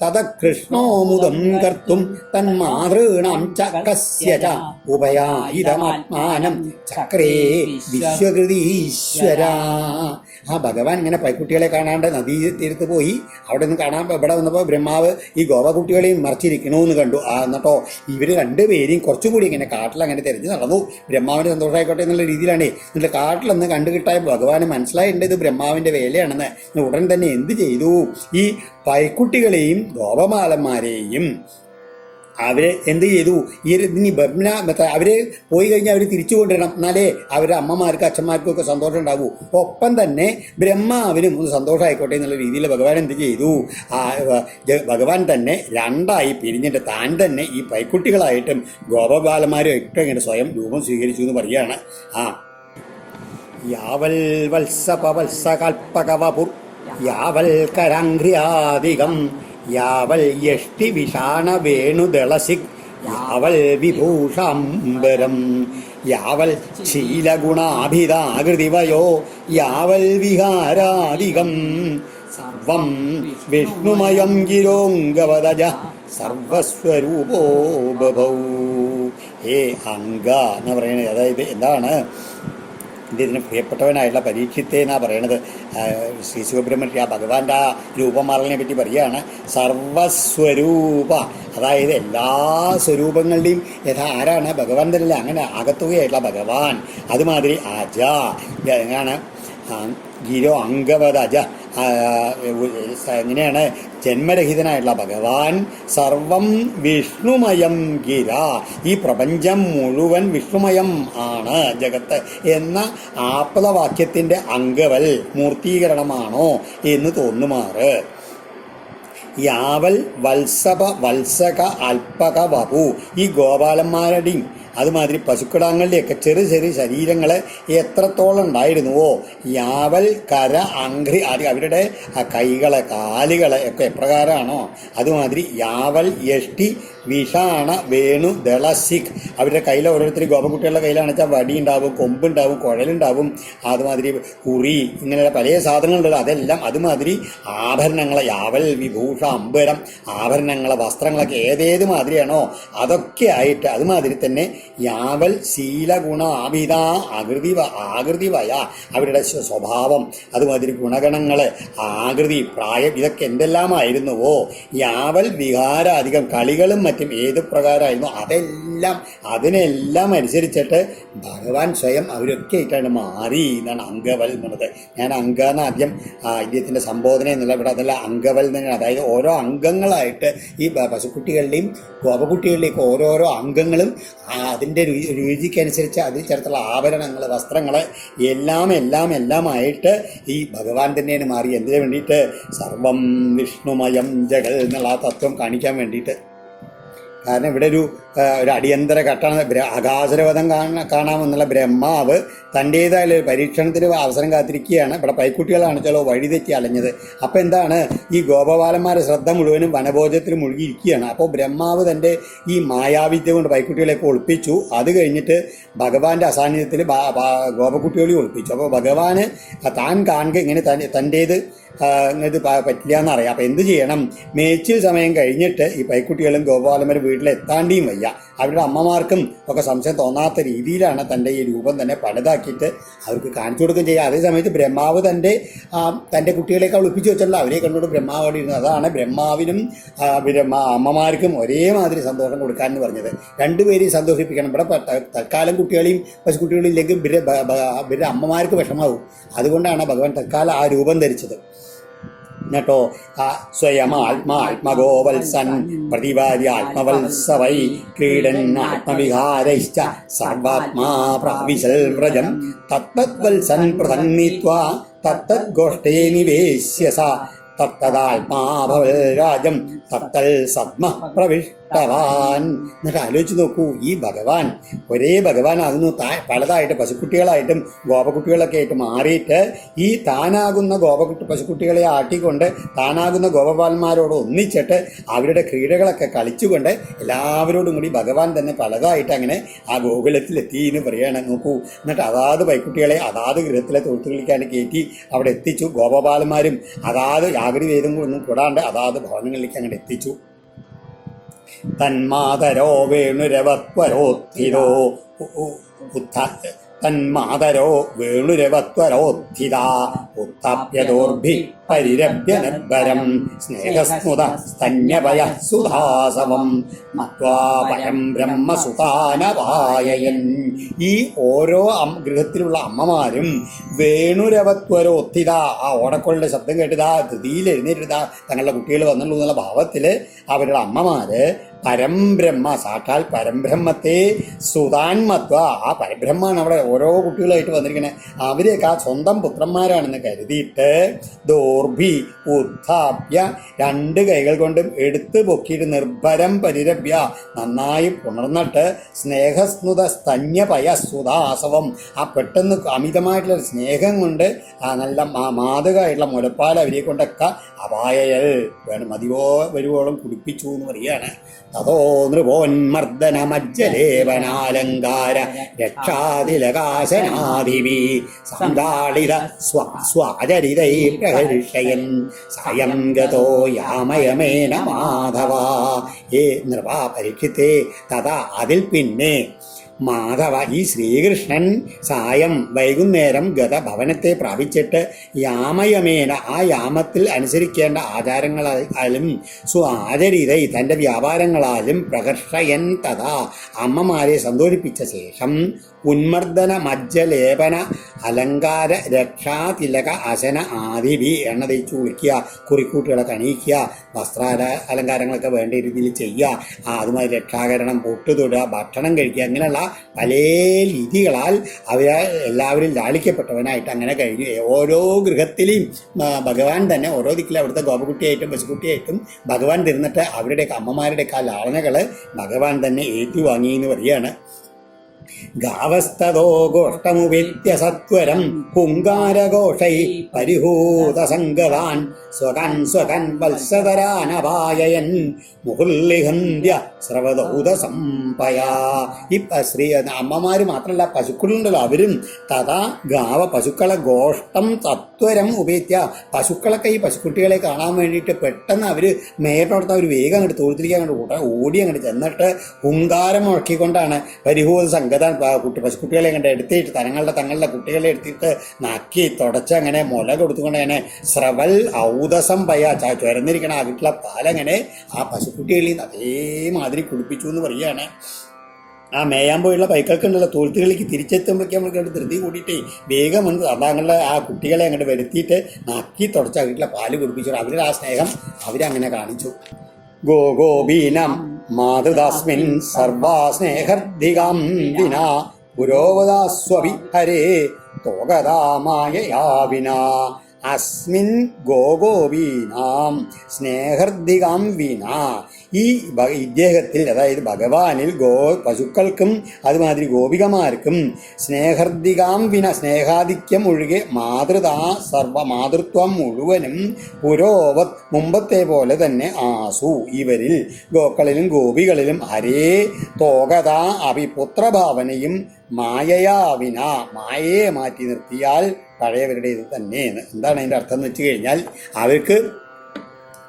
S1: തത കൃഷ്ണോ മുദം കർത്തും തന്മാതॄണാം ച കസ്യ ച ഉപയായിതമാത്മാനം ചക്രേ വിശ്വകൃതീശ്വര. ആ ഭഗവാൻ ഇങ്ങനെ പൈക്കുട്ടികളെ കാണാണ്ട് നദീ തീരത്ത് പോയി. അവിടെ നിന്ന് കാണാൻ ഇവിടെ വന്നപ്പോൾ ബ്രഹ്മാവ് ഈ ഗോപകുട്ടികളെയും മറിച്ചിരിക്കണമെന്ന് കണ്ടു. എന്നിട്ടോ ഇവർ രണ്ടുപേരെയും കുറച്ചുകൂടി ഇങ്ങനെ കാട്ടിലങ്ങനെ തിരഞ്ഞ് നടന്നു. ബ്രഹ്മാവിന് സന്തോഷമായിക്കോട്ടെ എന്നുള്ള രീതിയിലാണ്. എന്നിട്ട് കാട്ടിലൊന്ന് കണ്ടുകിട്ടായ ഭഗവാന് മനസ്സിലായിട്ടുണ്ട് ഇത് ബ്രഹ്മാവിൻ്റെ വേലയാണെന്ന്. ഉടൻ തന്നെ എന്ത് ചെയ്തു? ഈ പൈക്കുട്ടികളെയും ഗോപമാലന്മാരെയും അവരെ എന്ത് ചെയ്തു? ഇനി അവര് പോയി കഴിഞ്ഞാൽ അവർ തിരിച്ചു കൊണ്ടുവരണം, എന്നാലേ അവരുടെ അമ്മമാർക്കും അച്ഛന്മാർക്കും ഒക്കെ സന്തോഷം ഉണ്ടാകൂ. ഒപ്പം തന്നെ ബ്രഹ്മാവിനും ഒന്ന് സന്തോഷമായിക്കോട്ടെ എന്നുള്ള രീതിയിൽ ഭഗവാൻ എന്ത് ചെയ്തു? ഭഗവാൻ തന്നെ രണ്ടായി പിരിഞ്ഞിട്ട് താൻ തന്നെ ഈ പൈക്കുട്ടികളായിട്ടും ഗോപബാലന്മാരും ഒക്കെ ഇങ്ങനെ സ്വയം രൂപം സ്വീകരിച്ചു എന്ന് പറയുകയാണ്. യാവൽ വത്സപവത്സകൽപ്പകവപുർ യാവൽ കരാംഘ്രിയാധികം യാവൽ യഷ്ടി വിഷാണ വേണുദളസിക് യാവൽ വിഭൂഷാംബരം യാവൽ ശീലഗുണാഭിതാകൃതിവയോ യാവൽ വിഹാരാധികം സർവം വിഷ്ണുമയം ഗിരോംഗവദജ സർവസ്വരൂപോ ബഭൗ. ഹേ അംഗ എന്ന് പറയുന്നത് അതായത് എന്താണ്? ഇതിന് പ്രിയപ്പെട്ടവനായിട്ടുള്ള പരീക്ഷിത്തെ എന്നാണ് പറയണത്. ശ്രീ ശിവബ്രഹ്മർഷി ആ ഭഗവാന്റെ ആ രൂപമാറലിനെ പറ്റി പറയുകയാണ്. സർവസ്വരൂപ, അതായത് എല്ലാ സ്വരൂപങ്ങളുടെയും ആരാണ്? ഭഗവാൻ തന്നെ. അങ്ങനെ അകത്തുകയായിട്ടുള്ള ഭഗവാൻ. അതുമാതിരി അജ എങ്ങനെയാണ്? ഗിരോ അംഗവത് അജ, എങ്ങനെയാണ്? ജന്മരഹിതനായിട്ടുള്ള ഭഗവാൻ. സർവം വിഷ്ണുമയം ഗിര, ഈ പ്രപഞ്ചം മുഴുവൻ വിഷ്ണുമയം ആണ് ജഗത്ത് എന്ന ആപ്തവാക്യത്തിൻ്റെ അംഗവൽ മൂർത്തീകരണമാണോ എന്ന് തോന്നുമാറ്. യാവൽ വത്സപ വത്സക അൽപക വപു, ഈ ഗോപാലന്മാരുടെയും അതുമാതിരി പശുക്കിടാങ്ങളുടെയൊക്കെ ചെറു ചെറിയ ശരീരങ്ങൾ എത്രത്തോളം ഉണ്ടായിരുന്നുവോ, യാവൽ കര അംഘ്രി അവരുടെ കൈകള് കാലുകള് ഒക്കെ എപ്രകാരമാണോ അതുമാതിരി യാവൽ യഷ്ടി വിഷാണ വേണു ദളസിക്, അവരുടെ കയ്യിൽ ഓരോരുത്തർ ഗോപകുട്ടികളുടെ കയ്യിലാണെന്ന് വെച്ചാൽ വടി ഉണ്ടാവും, കൊമ്പുണ്ടാവും, കുഴലുണ്ടാവും, അതുമാതിരി കുറി, ഇങ്ങനെയുള്ള പല സാധനങ്ങളുണ്ടല്ലോ അതെല്ലാം. അതുമാതിരി ആഭരണങ്ങൾ, യാവൽ വിഭൂഷ അമ്പരം, ആഭരണങ്ങൾ വസ്ത്രങ്ങളൊക്കെ ഏതേത് മാതിരിയാണോ അതൊക്കെ ആയിട്ട്. അതുമാതിരി തന്നെ യാവൽ ശീലഗുണ ആഭിത ആകൃതി വയ, അവരുടെ സ്വഭാവം, അതുമാതിരി ഗുണഗണങ്ങൾ, ആകൃതി, പ്രായം, ഇതൊക്കെ എന്തെല്ലാമായിരുന്നുവോ. യാവൽ വിഹാരാധികം, കളികളും മറ്റും ഏത് പ്രകാരമായിരുന്നു അതെല്ലാം അതിനെല്ലാം അനുസരിച്ചിട്ട് ഭഗവാൻ സ്വയം അവരൊക്കെ ആയിട്ടാണ് മാറി എന്നാണ് അംഗവൽ എന്നുള്ളത്. ഞാൻ അംഗ എന്ന് ആദ്യം ഇദ്ദേഹത്തിൻ്റെ സംബോധന എന്നുള്ള ഇവിടെ അതല്ല, അംഗവൽ തന്നെയാണ്. അതായത് ഓരോ അംഗങ്ങളായിട്ട് ഈ പശുക്കുട്ടികളുടെയും ഗോപകുട്ടികളുടെയൊക്കെ ഓരോരോ അംഗങ്ങളും അതിൻ്റെ രുചിക്കനുസരിച്ച് അതിൽ ചേർത്തുള്ള ആഭരണങ്ങൾ, വസ്ത്രങ്ങൾ എല്ലാമായിട്ട് ഈ ഭഗവാൻ തന്നെയാണ് മാറി. എന്തിനു വേണ്ടിയിട്ട്? സർവം വിഷ്ണുമയം ജഗൽ എന്നുള്ള ആ തത്വം കാണിക്കാൻ വേണ്ടിയിട്ട്. കാരണം ഇവിടെ ഒരു അടിയന്തര ഘട്ടമാണ്. അഗാസുരവധം കാണാമെന്നുള്ള ബ്രഹ്മാവ് തൻ്റേതായ പരീക്ഷണത്തിന് അവസരം കാത്തിരിക്കുകയാണ്. ഇവിടെ പൈക്കുട്ടികളാണ് ചില വഴിതെറ്റി അലഞ്ഞത്. അപ്പോൾ എന്താണ്, ഈ ഗോപബാലന്മാരുടെ ശ്രദ്ധ മുഴുവനും വനഭോജത്തിൽ മുഴുകിയിരിക്കുകയാണ്. അപ്പോൾ ബ്രഹ്മാവ് തൻ്റെ ഈ മായാവിദ്യ കൊണ്ട് പൈക്കുട്ടികളെയൊക്കെ ഒളിപ്പിച്ചു. അത് കഴിഞ്ഞിട്ട് ഭഗവാന്റെ അസാന്നിധ്യത്തിൽ ഗോപക്കുട്ടികളെ ഒളിപ്പിച്ചു. അപ്പോൾ ഭഗവാന് താൻ കാണുക ഇങ്ങനെ തൻ്റേത് ഇത് പറ്റില്ല എന്നറിയാം. അപ്പം എന്ത് ചെയ്യണം? മേച്ചിൽ സമയം കഴിഞ്ഞിട്ട് ഈ പൈക്കുട്ടികളും ഗോപാലന്മാരും വീട്ടിലെത്താണ്ടിയും വയ്യ. അവരുടെ അമ്മമാർക്കും ഒക്കെ സംശയം തോന്നാത്ത രീതിയിലാണ് തൻ്റെ ഈ രൂപം തന്നെ പണിതാക്കിയിട്ട് അവർക്ക് കാണിച്ചു കൊടുക്കുകയും ചെയ്യുക. അതേ സമയത്ത് ബ്രഹ്മാവ് തൻ്റെ കുട്ടികളെയൊക്കെ ഒളിപ്പിച്ച് വെച്ചല്ലോ, അവരെ കണ്ടുകൊണ്ട് ബ്രഹ്മാവ് അവിടെ ഇരുന്നത്. അതാണ് ബ്രഹ്മാവിനും അമ്മമാർക്കും ഒരേമാതിരി സന്തോഷം കൊടുക്കാമെന്ന് പറഞ്ഞത്. രണ്ടുപേരെയും സന്തോഷിപ്പിക്കണം. ഇവിടെ തൽക്കാലം കുട്ടികളെയും പശുക്കുട്ടികളും ഇല്ലെങ്കിൽ ഇവരുടെ അമ്മമാർക്ക് വിഷമാവും. അതുകൊണ്ടാണ് ഭഗവാൻ തൽക്കാലം ആ രൂപം ധരിച്ചത്. എന്നിട്ടോ സ്വയമാത്മാത്മഗോവത്സൻ പ്രതിവാര്യാത്മവത്സവൈ ക്രീഡൻ ആത്മവിഹാരൈശ്ച സർവാത്മാ പ്രാവിശൽ വ്രജം തത്തദ്വത്സൻ പ്രസന്നിത്വാ തത്തദ്ഗോഷ്ഠേ നിവേശ്യസ തത്തദാത്മാഭവൽ രാജം തത്തൽ സദ്മ പ്രവിഷ്ടവാൻ. എന്നിട്ട് ആലോചിച്ച് നോക്കൂ, ഈ ഭഗവാൻ ഒരേ ഭഗവാൻ അതൊന്നും പലതായിട്ട് പശുക്കുട്ടികളായിട്ടും ഗോപക്കുട്ടികളൊക്കെ ആയിട്ട് മാറിയിട്ട് ഈ താനാകുന്ന പശുക്കുട്ടികളെ ആട്ടിക്കൊണ്ട് താനാകുന്ന ഗോപപാലന്മാരോട് ഒന്നിച്ചിട്ട് അവരുടെ ക്രീഡകളൊക്കെ കളിച്ചുകൊണ്ട് എല്ലാവരോടും കൂടി ഭഗവാൻ തന്നെ പലതായിട്ട് അങ്ങനെ ആ ഗോകുലത്തിലെത്തി എന്ന് പറയുകയാണ്. നോക്കൂ, എന്നിട്ട് അതാത് പൈക്കുട്ടികളെ അതാത് ഗൃഹത്തിലെ തൊഴുത്ത് കളിക്കാൻ കയറ്റി അവിടെ എത്തിച്ചു. ഗോപപാലന്മാരും അതാത് ആകൃതി വേദങ്ങളൊന്നും കൂടാണ്ട് അതാത് ഭവനങ്ങളിലേക്ക് അങ്ങനെ എത്തിച്ചു. തന്മാതരോ വേണുരവത്വരോത്ഥിതോ തന്മാതരോ വേണുരവത്വരോത്ഥിതാ ഉത്താപ്യദോർഭി പരിരഭ്യ നിർഭരം സ്നേഹസ്മുത സ്തന്യപയ സുധാസവം മത്വാപയം ബ്രഹ്മസുതാനപായയൻ. ഈ ഓരോ ഗൃഹത്തിലുള്ള അമ്മമാരും വേണുരവത്വരോത്ഥിത, ആ ഓടക്കുഴലിൻ്റെ ശബ്ദം കേട്ടിതാ ധൃതിയിൽ എഴുന്നേറ്റിതാ തങ്ങളുടെ കുട്ടികൾ വന്നുള്ളൂ എന്നുള്ള ഭാവത്തിൽ അവരുടെ അമ്മമാര് പരംബ്രഹ്മ സാക്ഷാൽ പരംബ്രഹ്മത്തെ സുതാൻമത്വ, ആ പരബ്രഹ്മാണ് അവിടെ ഓരോ കുട്ടികളായിട്ട് വന്നിരിക്കണേ, അവരെയൊക്കെ ആ സ്വന്തം പുത്രന്മാരാണെന്ന് കരുതിയിട്ട് ദോർഭി ഉത്ഥാപ്യ, രണ്ട് കൈകൾ കൊണ്ടും എടുത്ത് പൊക്കിയിട്ട് നിർഭരം പരിരഭ്യ, നന്നായി പുണർന്നിട്ട് സ്നേഹസ്നുത സ്തന്യപയ സുധാസവം, ആ പെട്ടെന്ന് അമിതമായിട്ടുള്ള സ്നേഹം കൊണ്ട് ആ നല്ല മാതകമായിട്ടുള്ള മുലപ്പാൽ അവരെ കൊണ്ടൊക്കെ അപായൽ വേണം മതിയോ വരുവോളം കുടിപ്പിച്ചു എന്ന് പറയുകയാണ്. തതോ നൃപോന്മർദ്ദനമജ്ജലേപനാലങ്കാര രക്ഷാതിലകാശനാദിവി സന്താളിത സ്വാചരിതൈ പ്രഹർഷയൻ സായം ഗതോ യാമയമേന മാധവ. ഏ നൃപാ പരീക്ഷിത്തേ തഥാ അതിൽ പിന്നെ മാധവ ഈ ശ്രീകൃഷ്ണൻ സായം വൈകുന്നേരം ഗതഭവനത്തെ പ്രാപിച്ചിട്ട് യാമയമേന ആ യാമത്തിൽ അനുസരിക്കേണ്ട ആചാരങ്ങളാലും സ്വാചരിതൈ തൻ്റെ വ്യാപാരങ്ങളാലും പ്രകർഷയൻ തഥാ അമ്മമാരെ സന്തോഷിപ്പിച്ച ശേഷം ഉന്മർദ്ദന മജ്ജലേപന അലങ്കാര രക്ഷാതിലക അശന ആദിവി, എണ്ണ തേച്ച് കുളിക്കുക, കുറിക്കൂട്ടുകളൊക്കെ അണിയിക്കുക, വസ്ത്രാല അലങ്കാരങ്ങളൊക്കെ വേണ്ട രീതിയിൽ ചെയ്യുക, അതുമായി രക്ഷാകരണം പൊട്ടുതൊടുക, ഭക്ഷണം കഴിക്കുക, അങ്ങനെയുള്ള പല രീതികളാൽ അവരെ എല്ലാവരും ലാളിക്കപ്പെട്ടവനായിട്ട് അങ്ങനെ കഴിഞ്ഞു. ഓരോ ഗൃഹത്തിലെയും ഭഗവാൻ തന്നെ ഓരോ ദിക്കിലും അവിടുത്തെ ഗോപകുട്ടിയായിട്ടും പശുക്കുട്ടിയായിട്ടും ഭഗവാൻ തിരുന്നിട്ട് അവരുടെയൊക്കെ അമ്മമാരുടെയൊക്കെ ആ ലാളനകൾ ഭഗവാൻ തന്നെ ഏറ്റുവാങ്ങി എന്ന് പറയുകയാണ്. ഗാവസ്തോ ഗോഷ്ടമുപേത്യ സത്വരം ഹുങ്കാരഘോഷൈ പരിഹൂതസംഗതാൻ സ്വകൻ സ്വകൻ വത്സതരാനപായയൻ മുഹുല്ലിഹന്ത്യ സ്രവദൗതസംപയാ. ഈ അമ്മമാർ മാത്രമല്ല പശുക്കളുണ്ടല്ലോ അവരും തഥാ ഗാവ പശുക്കളെ ഗോഷ്ടം സത്വരം ഉപേത്യ, പശുക്കളൊക്കെ ഈ പശുക്കുട്ടികളെ കാണാൻ വേണ്ടിയിട്ട് പെട്ടെന്ന് അവർ മേലോടത്ത് അവർ വേഗം അങ്ങോട്ട് തോഴ്ത്തിരിക്കാൻ അങ്ങോട്ട് ഓടി അങ്ങോട്ട് ചെന്നിട്ട് ഹുങ്കാരം മുഴക്കിക്കൊണ്ടാണ് പരിഹൂത സംഗത പശുക്കുട്ടികളെ കണ്ട് എടുത്തിട്ട് തങ്ങളുടെ കുട്ടികളെ എടുത്തിട്ട് നക്കി തുടച്ച് അങ്ങനെ മുല കൊടുത്തുകൊണ്ട് അങ്ങനെ സ്രവൽ ഔദസം പയ ചുരന്നിരിക്കണ ആ വീട്ടിലെ പാലങ്ങനെ ആ പശുക്കുട്ടികളിൽ നിന്ന് അതേമാതിരി കുടിപ്പിച്ചു എന്ന് പറയുകയാണ്. ആ മേയാൻ പോയുള്ള പൈക്കൾക്കുണ്ടല്ലോ തോൽത്തുകളിലേക്ക് തിരിച്ചെത്തുമ്പോഴേക്കും നമ്മൾക്ക് ധൃതി കൂട്ടിയിട്ടേ വേഗം വന്ന് തങ്ങളുടെ ആ കുട്ടികളെ അങ്ങോട്ട് വരുത്തിയിട്ട് നക്കി തുടച്ച് ആ വീട്ടിലെ പാല് കുടിപ്പിച്ചു. അവരുടെ ആ സ്നേഹം അവരങ്ങനെ കാണിച്ചു. ഗോഗോപീനം മാതൃദാസ്മിൻ സർവാ സ്നേഹർദ്ധികാം വിനാ പുരോവദാസ്വപി ഹരേ തോകതാമായയാ വിനാ. അസ്മിൻ ഗോഗോപീനാം സ്നേഹർദ്ധികാം വിനാ, ഈ ഇദ്ദേഹത്തിൽ അതായത് ഭഗവാനിൽ പശുക്കൾക്കും അതുമാതിരി ഗോപികമാർക്കും സ്നേഹർദ്ധികാം വിന സ്നേഹാധിക്യം ഒഴികെ മാതൃത്വം മുഴുവനും പുരോവത് മുമ്പത്തെ പോലെ തന്നെ ആസു ഇവരിൽ ഗോക്കളിലും ഗോപികളിലും ഹരേ തോകതാ അഭിപുത്രഭാവനയും മായയാവിന മായയെ മാറ്റി നിർത്തിയാൽ പഴയവരുടെ ഇത് തന്നെയാണ്. എന്താണ് അതിൻ്റെ അർത്ഥം എന്ന് വെച്ച് കഴിഞ്ഞാൽ അവർക്ക്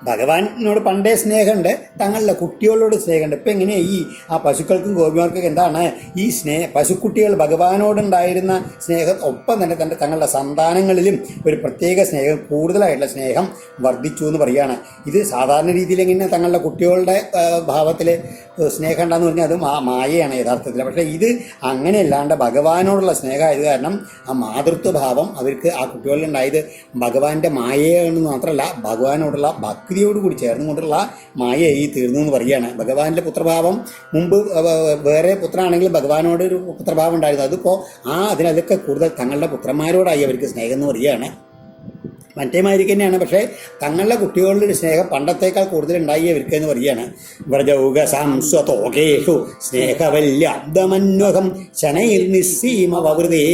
S1: ഭഗവാനോട് പണ്ടേ സ്നേഹമുണ്ട്, തങ്ങളുടെ കുട്ടികളോട് സ്നേഹമുണ്ട്. ഇപ്പം എങ്ങനെയാണ് ഈ ആ പശുക്കൾക്കും ഗോപിമാർക്കൊക്കെ എന്താണ് ഈ പശുക്കുട്ടികൾ ഭഗവാനോടുണ്ടായിരുന്ന സ്നേഹം ഒപ്പം തന്നെ തങ്ങളുടെ സന്താനങ്ങളിലും ഒരു പ്രത്യേക സ്നേഹം കൂടുതലായിട്ടുള്ള സ്നേഹം വർദ്ധിച്ചു എന്ന് പറയുകയാണ്. ഇത് സാധാരണ രീതിയിൽ എങ്ങനെ തങ്ങളുടെ കുട്ടികളുടെ ഭാവത്തിൽ സ്നേഹം ഉണ്ടെന്ന് പറഞ്ഞാൽ അത് മായയാണ് യഥാർത്ഥത്തിൽ. പക്ഷേ ഇത് അങ്ങനെയല്ലാണ്ട് ഭഗവാനോടുള്ള സ്നേഹമായത് കാരണം ആ മാതൃത്വഭാവം അവർക്ക് ആ കുട്ടികളിലുണ്ടായത് ഭഗവാന്റെ മായയാണെന്ന് മാത്രമല്ല ഭഗവാനോടുള്ള ഭക്തിയോട് കൂടി ചേർന്നുകൊണ്ടുള്ള മായയായി തീർന്നു എന്ന് പറയുകയാണ്. ഭഗവാന്റെ പുത്രഭാവം മുമ്പ് വേറെ പുത്രനാണെങ്കിലും ഭഗവാനോട് ഒരു പുത്രഭാവം ഉണ്ടായിരുന്നു. അതിപ്പോൾ അതിനതൊക്കെ കൂടുതൽ തങ്ങളുടെ പുത്രന്മാരോടായി അവർക്ക് സ്നേഹം എന്ന് പറയുകയാണ്. മറ്റേമാതിരിക്ക് തന്നെയാണ്, പക്ഷേ തങ്ങളുടെ കുട്ടികളുടെ ഒരു സ്നേഹം പണ്ടത്തേക്കാൾ കൂടുതൽ ഉണ്ടായി അവർക്ക് എന്ന് പറയുകയാണ്. വ്രജൗകസാംസ്വതോകേഷു സ്നേഹവല്യബ്ദമന്വഹം ശനൈർ നിസ്സീമവൃതേ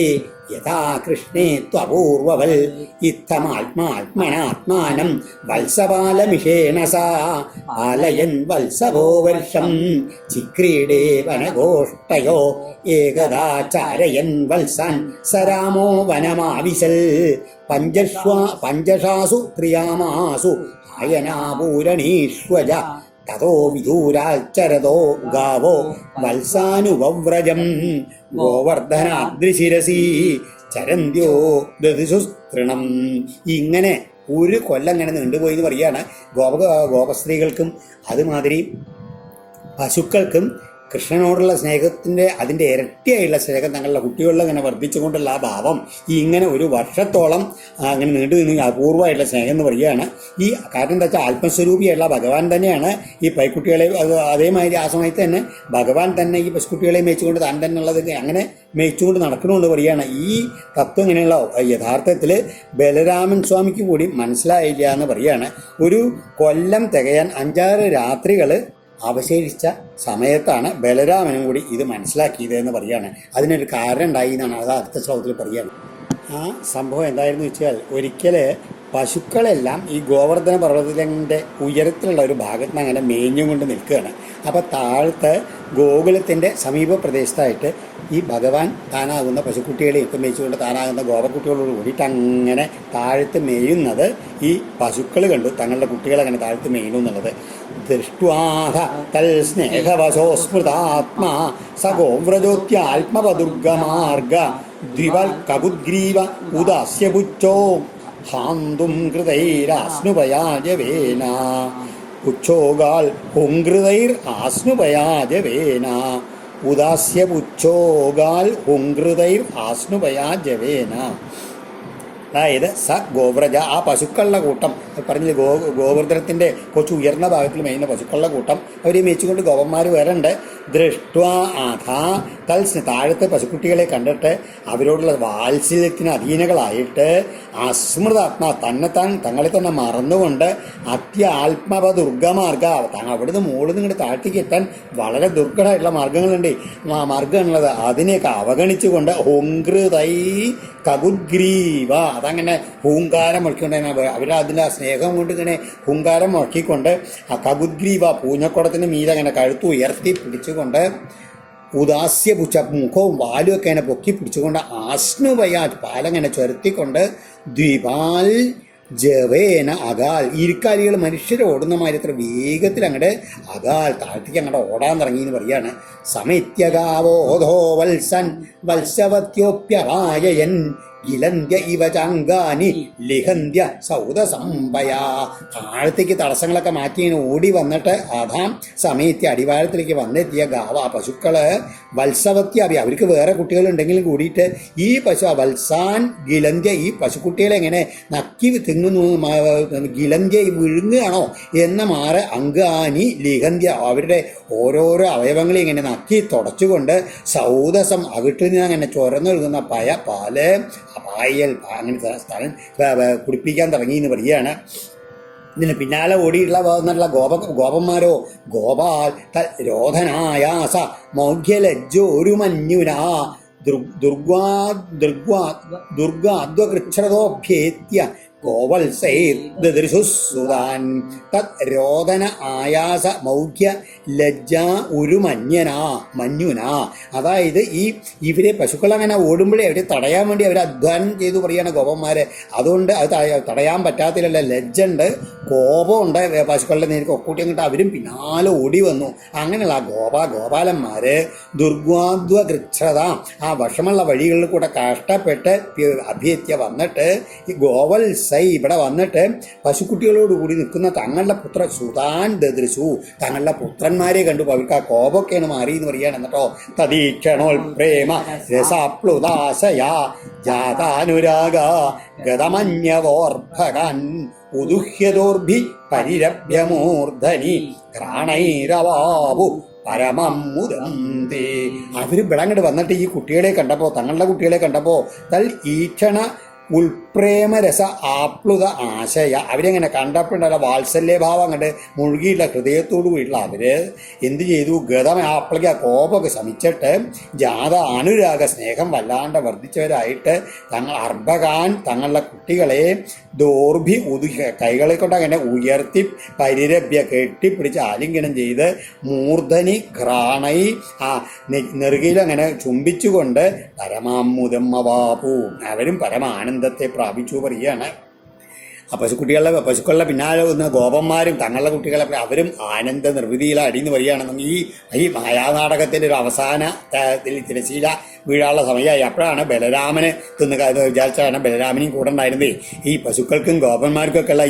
S1: യഥാ കൃഷ്ണേ ത്വപൂർവവൽ ഇത്തമാത്മാത്മനാത്മാനം വത്സപാലമിഷേണ സാ ആലയൻ വത്സവോ വർഷം ചിക്രീഡേ വനഗോഷ്ടയോ ഏകദാചാരയൻ വത്സാൻ സരാമോ വനമാവിശൽ പഞ്ചഷാസു ത്രിയാമാസു ആയനാപൂരണീഷ്വജ തതോ വിദൂരാൽച്ചരതോ ഗാവോ വത്സാനുവ്രജം ഗോവർദ്ധനാദ്രിശിരസി ചരന്ത്യോ ദതിസുസ്തൃണം. ഇങ്ങനെ ഒരു കൊല്ലം ഇങ്ങനെ നീണ്ടുപോയി എന്ന് പറയുകയാണ്. ഗോപസ്ത്രീകൾക്കും അതുമാതിരി പശുക്കൾക്കും കൃഷ്ണനോടുള്ള സ്നേഹത്തിൻ്റെ അതിൻ്റെ ഇരട്ടിയായുള്ള സ്നേഹം തങ്ങളുടെ കുട്ടികളിൽ അങ്ങനെ വർദ്ധിച്ചുകൊണ്ടുള്ള ആ ഭാവം ഈ ഇങ്ങനെ ഒരു വർഷത്തോളം അങ്ങനെ നീണ്ടു നിന്ന് അപൂർവമായിട്ടുള്ള സ്നേഹം എന്ന് പറയുകയാണ്. ഈ കാരണം എന്താ വെച്ചാൽ ആത്മസ്വരൂപിയായിട്ടുള്ള ഭഗവാൻ തന്നെയാണ് ഈ പൈക്കുട്ടികളെ അതേമാതിരി ആ സമയത്ത് തന്നെ ഭഗവാൻ തന്നെ ഈ പശുക്കുട്ടികളെ മേയിച്ചുകൊണ്ട് താൻ തന്നെ ഉള്ളത് അങ്ങനെ മേയിച്ചുകൊണ്ട് നടക്കണമെന്ന് പറയുകയാണ്. ഈ തത്വം ഇങ്ങനെയുള്ള യഥാർത്ഥത്തിൽ ബലരാമൻ സ്വാമിക്ക് കൂടി മനസ്സിലായില്ല എന്ന് പറയുകയാണ്. ഒരു കൊല്ലം തികയാൻ 5-6 രാത്രികൾ അവശേഷിച്ച സമയത്താണ് ബലരാമനും കൂടി ഇത് മനസ്സിലാക്കിയത് എന്ന് പറയുകയാണ്. അതിനൊരു കാരണം ഉണ്ടായി എന്നാണ് അത് അടുത്ത ശ്ലോകത്തിൽ പറയുകയാണ്. ആ സംഭവം എന്തായിരുന്നു വെച്ചാൽ ഒരിക്കൽ പശുക്കളെല്ലാം ഈ ഗോവർദ്ധന പർവ്വതത്തിൻ്റെ ഉയരത്തിലുള്ള ഒരു ഭാഗത്ത് നിന്ന് അങ്ങനെ മേഞ്ഞുകൊണ്ട് നിൽക്കുകയാണ്. അപ്പോൾ താഴത്ത് ഗോകുലത്തിൻ്റെ സമീപ പ്രദേശത്തായിട്ട് ഈ ഭഗവാൻ താനാകുന്ന പശുക്കുട്ടികളെയും ഒക്കെ മേയിച്ചുകൊണ്ട് താനാകുന്ന ഗോപക്കുട്ടികളോട് കൂടിയിട്ട് അങ്ങനെ താഴത്ത് മേയുന്നത് ഈ പശുക്കൾ കണ്ടു. തങ്ങളുടെ കുട്ടികളെ അങ്ങനെ താഴത്ത് മേയുന്നു എന്നുള്ളത് ദൃഷ്ട്വാഹ തൽ സ്നേഹവശോസ്മൃതാത്മാ സ ഗോവ്രജോത്യാത്മപദുർഗമാർഗ ദ്വിവൽ കകുദ്ഗ്രീവ ഉദാസ്യപുച്ചോ ഹാന്തും ഹൃദൈരാസ്നുപയാജവേന പുച്ഛോഗാൽ ഹുങ്കൃതൈർ ആസ്നുപയാജവേന ഉദാസ്യ പുച്ഛോഗാൽ ഹുങ്കൃതൈർ ആസ്നുപയാജവേന. അതായത് സ ഗോവ്രജ ആ പശുക്കളുടെ കൂട്ടം പറഞ്ഞില്ലേ, ഗോവർദ്ധനത്തിൻ്റെ കുറച്ച് ഉയർന്ന ഭാഗത്തിൽ മേയുന്ന പശുക്കളുടെ കൂട്ടം അവർ മേയിച്ചുകൊണ്ട് ഗോപന്മാർ വരണ്ട്. ദൃഷ്ട്വാ അഥാ തൽസ്ന താഴത്തെ പശുക്കുട്ടികളെ കണ്ടിട്ട് അവരോടുള്ള വാത്സല്യത്തിന് അധീനകളായിട്ട് അസ്മൃതാത്മാ തങ്ങളെ തന്നെ മറന്നുകൊണ്ട് അത്യാത്മപ ദുർഗമാർഗ അവിടുന്ന് മുകളിൽ നിന്ന് താഴ്ത്തിക്ക് എത്താൻ വളരെ ദുർഘടമായിട്ടുള്ള മാർഗങ്ങളുണ്ട്. മാർഗമുള്ളത് അതിനെയൊക്കെ അവഗണിച്ചുകൊണ്ട് ഹുങ്കൃതൈ കകുദ്ഗ്രീവ അതങ്ങനെ ഹൂങ്കാരം മുഴക്കിക്കൊണ്ട് അവരതിൻ്റെ സ്നേഹം കൊണ്ട് ഇങ്ങനെ ഹൂങ്കാരം മുഴക്കിക്കൊണ്ട് ആ കകുദ്ഗ്രീവ പൂഞ്ഞക്കുടത്തിന് മീതെ അങ്ങനെ കഴുത്ത് ഉയർത്തി പിടിച്ചുകൊണ്ട് ഉദാസ്യ പുച്ച മുഖവും വാലും ഒക്കെ അങ്ങനെ പൊക്കി പിടിച്ചുകൊണ്ട് ആസ്നുവയാ പാലങ്ങനെ ചുരത്തിക്കൊണ്ട് ദ്വിപാൽ ജവേന അകാൽ ഇരുക്കാലികൾ മനുഷ്യരെ ഓടുന്ന മാതിരി അത്ര വേഗത്തിൽ അങ്ങോട്ട് അകാൽ താഴ്ത്തിക്ക് അങ്ങോട്ട് ഓടാൻ തുടങ്ങി എന്ന് പറയാണ്. സമയത്യകാവോധോ വത്സൻ വത്സവത്യോപ്യവായയൻ ഗിലന്ത്യ ഇവ ചാങ്കാനി ലിഹന്ത്യ സൗദസംഭയാ. താഴത്തേക്ക് തടസ്സങ്ങളൊക്കെ മാറ്റി ഇങ്ങനെ ഓടി വന്നിട്ട് അതാം സമയത്ത് അടിവാരത്തിലേക്ക് വന്നെത്തിയ ഗാവ പശുക്കള് വത്സവത്യാപി അവർക്ക് വേറെ കുട്ടികളുണ്ടെങ്കിലും കൂടിയിട്ട് ഈ പശു വത്സാൻ ഗിലന്ത്യ ഈ പശുക്കുട്ടികളെ എങ്ങനെ നക്കി തിങ്ങുന്നു ഗിലന്ത്യ വിഴുങ്ങുകയാണോ എന്ന മാറ് അങ്കാനി ലിഹന്ത്യ അവരുടെ ഓരോരോ അവയവങ്ങളെ ഇങ്ങനെ നക്കി തുടച്ചുകൊണ്ട് സൗദസം അവിട്ടിൽ നിന്ന് അങ്ങനെ ചൊരന്നൊഴുകുന്ന പാല് പായൽ അങ്ങനത്തെ സ്ഥലം കുടിപ്പിക്കാൻ തുടങ്ങി എന്ന് പറയുകയാണ്. ഇതിന് പിന്നാലെ ഓടിയിട്ടുള്ള വന്നിട്ടുള്ള ഗോപന്മാരോ ഗോപാൽ രോധനായാസ മൗഢ്യലജ്ജോരു മഞ്ഞുനാ ദുർഗാദ്വകൃച്ഛതോഭ്യേത്യ ഗോവത്സൈർദൃശുസുതാൻ തത് രോദന ആയാസ മൗഖ്യ ലജ്ജ ഒരു മഞ്ഞുനാ. അതായത് ഇവരെ പശുക്കളങ്ങനെ ഓടുമ്പോഴേ അവരെ തടയാൻ വേണ്ടി അവർ അധ്വാനം ചെയ്തു പറയുകയാണ് ഗോപന്മാരെ. അതുകൊണ്ട് അത് തടയാൻ പറ്റാത്തില്ല, ലജ്ജുണ്ട്, കോപമുണ്ട് പശുക്കളുടെ നേർക്ക് ഒക്കൂട്ടി അങ്ങോട്ട് അവരും പിന്നാലെ ഓടി വന്നു. അങ്ങനെയുള്ള ഗോപാലന്മാർ ദുർഗ്വാദ്വകൃച്ഛത ആ വിഷമുള്ള വഴികളിൽ കൂടെ കഷ്ടപ്പെട്ട് അഭ്യത്യ വന്നിട്ട് ഈ ഗോവത്സ ഇവിടെ വന്നിട്ട് പശുക്കുട്ടികളോടുകൂടി നിൽക്കുന്ന തങ്ങളുടെ പുത്ര സുതാൻ ദദൃശു തങ്ങളുടെ പുത്രന്മാരെ കണ്ടു. അവർക്ക് ആ കോപമൊക്കെയാണ് മാറി എന്ന് പറയുകയാണ്. എന്നിട്ടോ തദീക്ഷണോൽ പ്രേമ രസാപ്ലുദാശയാ ജാതാനുരാഗ ഗതമന്യവോർഭകൻ ഉദുഹ്യദോർഭി പരിരഭ്യമൂർധനി ഘ്രാണൈരവാവു പരമം മുദന്തേ. അവർ ഇവിടെ വന്നിട്ട് ഈ കുട്ടികളെ കണ്ടപ്പോൾ തങ്ങളുടെ കുട്ടികളെ കണ്ടപ്പോൾ തൽ ഈക്ഷണ ഉൾപ്രേമരസ ആപ്ലുത ആശയ അവരെങ്ങനെ കണ്ടപ്പോഴുണ്ടല്ല വാത്സല്യഭാവം അങ്ങോട്ട് മുഴുകിയിട്ടുള്ള ഹൃദയത്തോടു കൂടിയിട്ടുള്ള അവര് എന്ത് ചെയ്തു ഗതം ആപ്പിളക്ക് ആ കോപമൊക്കെ ശമിച്ചിട്ട് ജാത അനുരാഗ സ്നേഹം വല്ലാണ്ട് വർദ്ധിച്ചവരായിട്ട് അർഭകാൻ തങ്ങളുടെ കുട്ടികളെ ദോർഭി കൈകളെ കൊണ്ട് അങ്ങനെ ഉയർത്തി പരിരഭ്യ കെട്ടിപ്പിടിച്ച് ആലിംഗനം ചെയ്ത് മൂർധനി ഘ്രാണൈ ആ നെറുകയിലങ്ങനെ ചുംബിച്ചുകൊണ്ട് പരമാമുദം അവാപു അവരും പരമാനന്ദത്തെ പ്രാപിച്ചു പറയുകയാണ്. ആ പശുക്കളുടെ പിന്നാലെ വന്ന ഗോപന്മാരും തങ്ങളുടെ കുട്ടികളെ അവരും ആനന്ദ നിർവൃതിയിലാണ് എന്ന് പറയുകയാണെന്നെങ്കിൽ ഈ മായാനാടകത്തിൻ്റെ ഒരു അവസാന തിരശീല വീഴാനുള്ള സമയമായി. അപ്പോഴാണ് ബലരാമന് വിചാരിച്ചാണ് ബലരാമനെയും കൂടെ ഉണ്ടായിരുന്നത്. ഈ പശുക്കൾക്കും ഗോപന്മാർക്കൊക്കെ ഉള്ള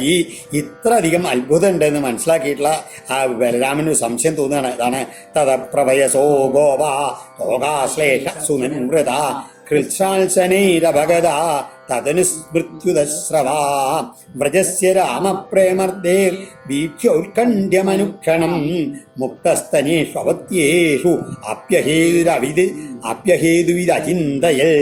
S1: ഇത്ര അധികം അത്ഭുതം ഉണ്ടെന്ന് മനസ്സിലാക്കിയിട്ടുള്ള ആ ബലരാമന് സംശയം തോന്നുകയാണ്. അതാണ് തതപ്രഭയസോ ഗോവ തോകാശ്ലേഷ സുനൃത കൃത്സാൽസനൈരഭഗത തദനുസ്മൃത്യുതശ്രവാ വ്രജസ്യ രാമപ്രേമർദ്ദേ വീക്ഷ്യോത്കണ്ഠ്യമനുക്ഷണം മുക്തസ്തനേഷു അപ്യഹേതുവിദചിന്തയൽ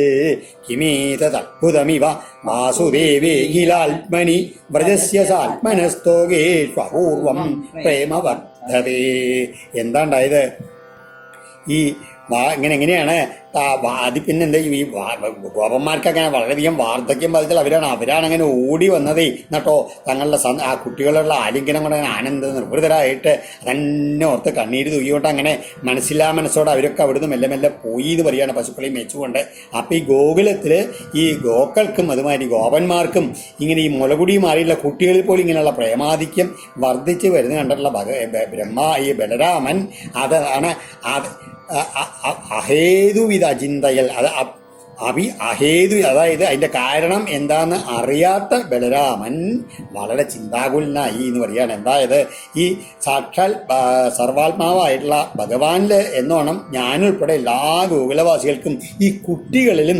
S1: കിമേതദത്ഭുതമിവ വാസുദേവേഖിലാത്മനി വ്രജസ്യ സാത്മനസ്തോകേഷ്വപൂർവം പ്രേമവർദ്ധതേ. എന്താണ്ടായത്? ഈ എങ്ങനെയാണ് അത് പിന്നെന്താ ഈ ഗോപന്മാർക്കങ്ങനെ വളരെയധികം വാർദ്ധക്യം ബാധിച്ചാൽ അവരാണ് അങ്ങനെ ഓടി വന്നതേ. എന്നിട്ടോ തങ്ങളുടെ ആ കുട്ടികളുള്ള ആലിംഗനം കൊണ്ട് അങ്ങനെ ആനന്ദ നിർവൃതരായിട്ട് തന്നെ ഓർത്ത് കണ്ണീര് തൂക്കിക്കൊണ്ട് അങ്ങനെ മനസ്സോടെ അവരൊക്കെ അവിടുന്ന് മെല്ലെ മെല്ലെ പോയി എന്ന് പറയുകയാണ് പശുക്കളെയും വെച്ചുകൊണ്ട്. അപ്പം ഈ ഗോകുലത്തിൽ ഈ ഗോക്കൾക്കും അതുമാതിരി ഗോപന്മാർക്കും ഇങ്ങനെ ഈ മുലകുടി മാറിയുള്ള കുട്ടികളിൽ പോലും ഇങ്ങനെയുള്ള പ്രേമാധിക്യം വർദ്ധിച്ച് വരുന്ന കണ്ടിട്ടുള്ള ഈ ബലരാമൻ അതാണ് അഹേതുവിധ ചിന്തയൽ. അത് അഹേതു, അതായത് അതിൻ്റെ കാരണം എന്താണെന്ന് അറിയാത്ത ബലരാമൻ വളരെ ചിന്താകുലനായി എന്ന് പറയുകയാണ്. എന്തായത് ഈ സാക്ഷാൽ സർവാത്മാവായിട്ടുള്ള ഭഗവാനിൽ എന്നോണം ഞാനുൾപ്പെടെ എല്ലാ ഗോകുലവാസികൾക്കും ഈ കുട്ടികളിലും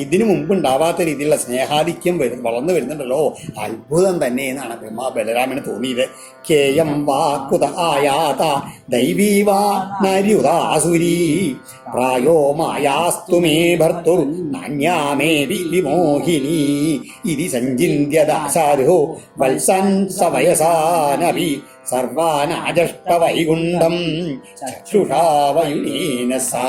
S1: ഇതിനു മുമ്പ് ഉണ്ടാവാത്ത രീതിയിലുള്ള സ്നേഹാധിക്യം വളർന്നു വരുന്നുണ്ടല്ലോ, അത്ഭുതം തന്നെ എന്നാണ് ബലരാമന് തോന്നിയത്. കേയം വാക്കുത ആയാത ദൈവീവാ നര്യുതാസുരീ പ്രായോ മായാസ്തു മേ ഭർത്തുർ നാന്യാമേ വിമോഹിനി ഇതി സഞ്ചിന്യദാസാരോ വത്സൻ സവയസാനപി സർവാനാജഷ്ടവൈകുണ്ഠം ചക്ഷുഷാവയുനേന സാ.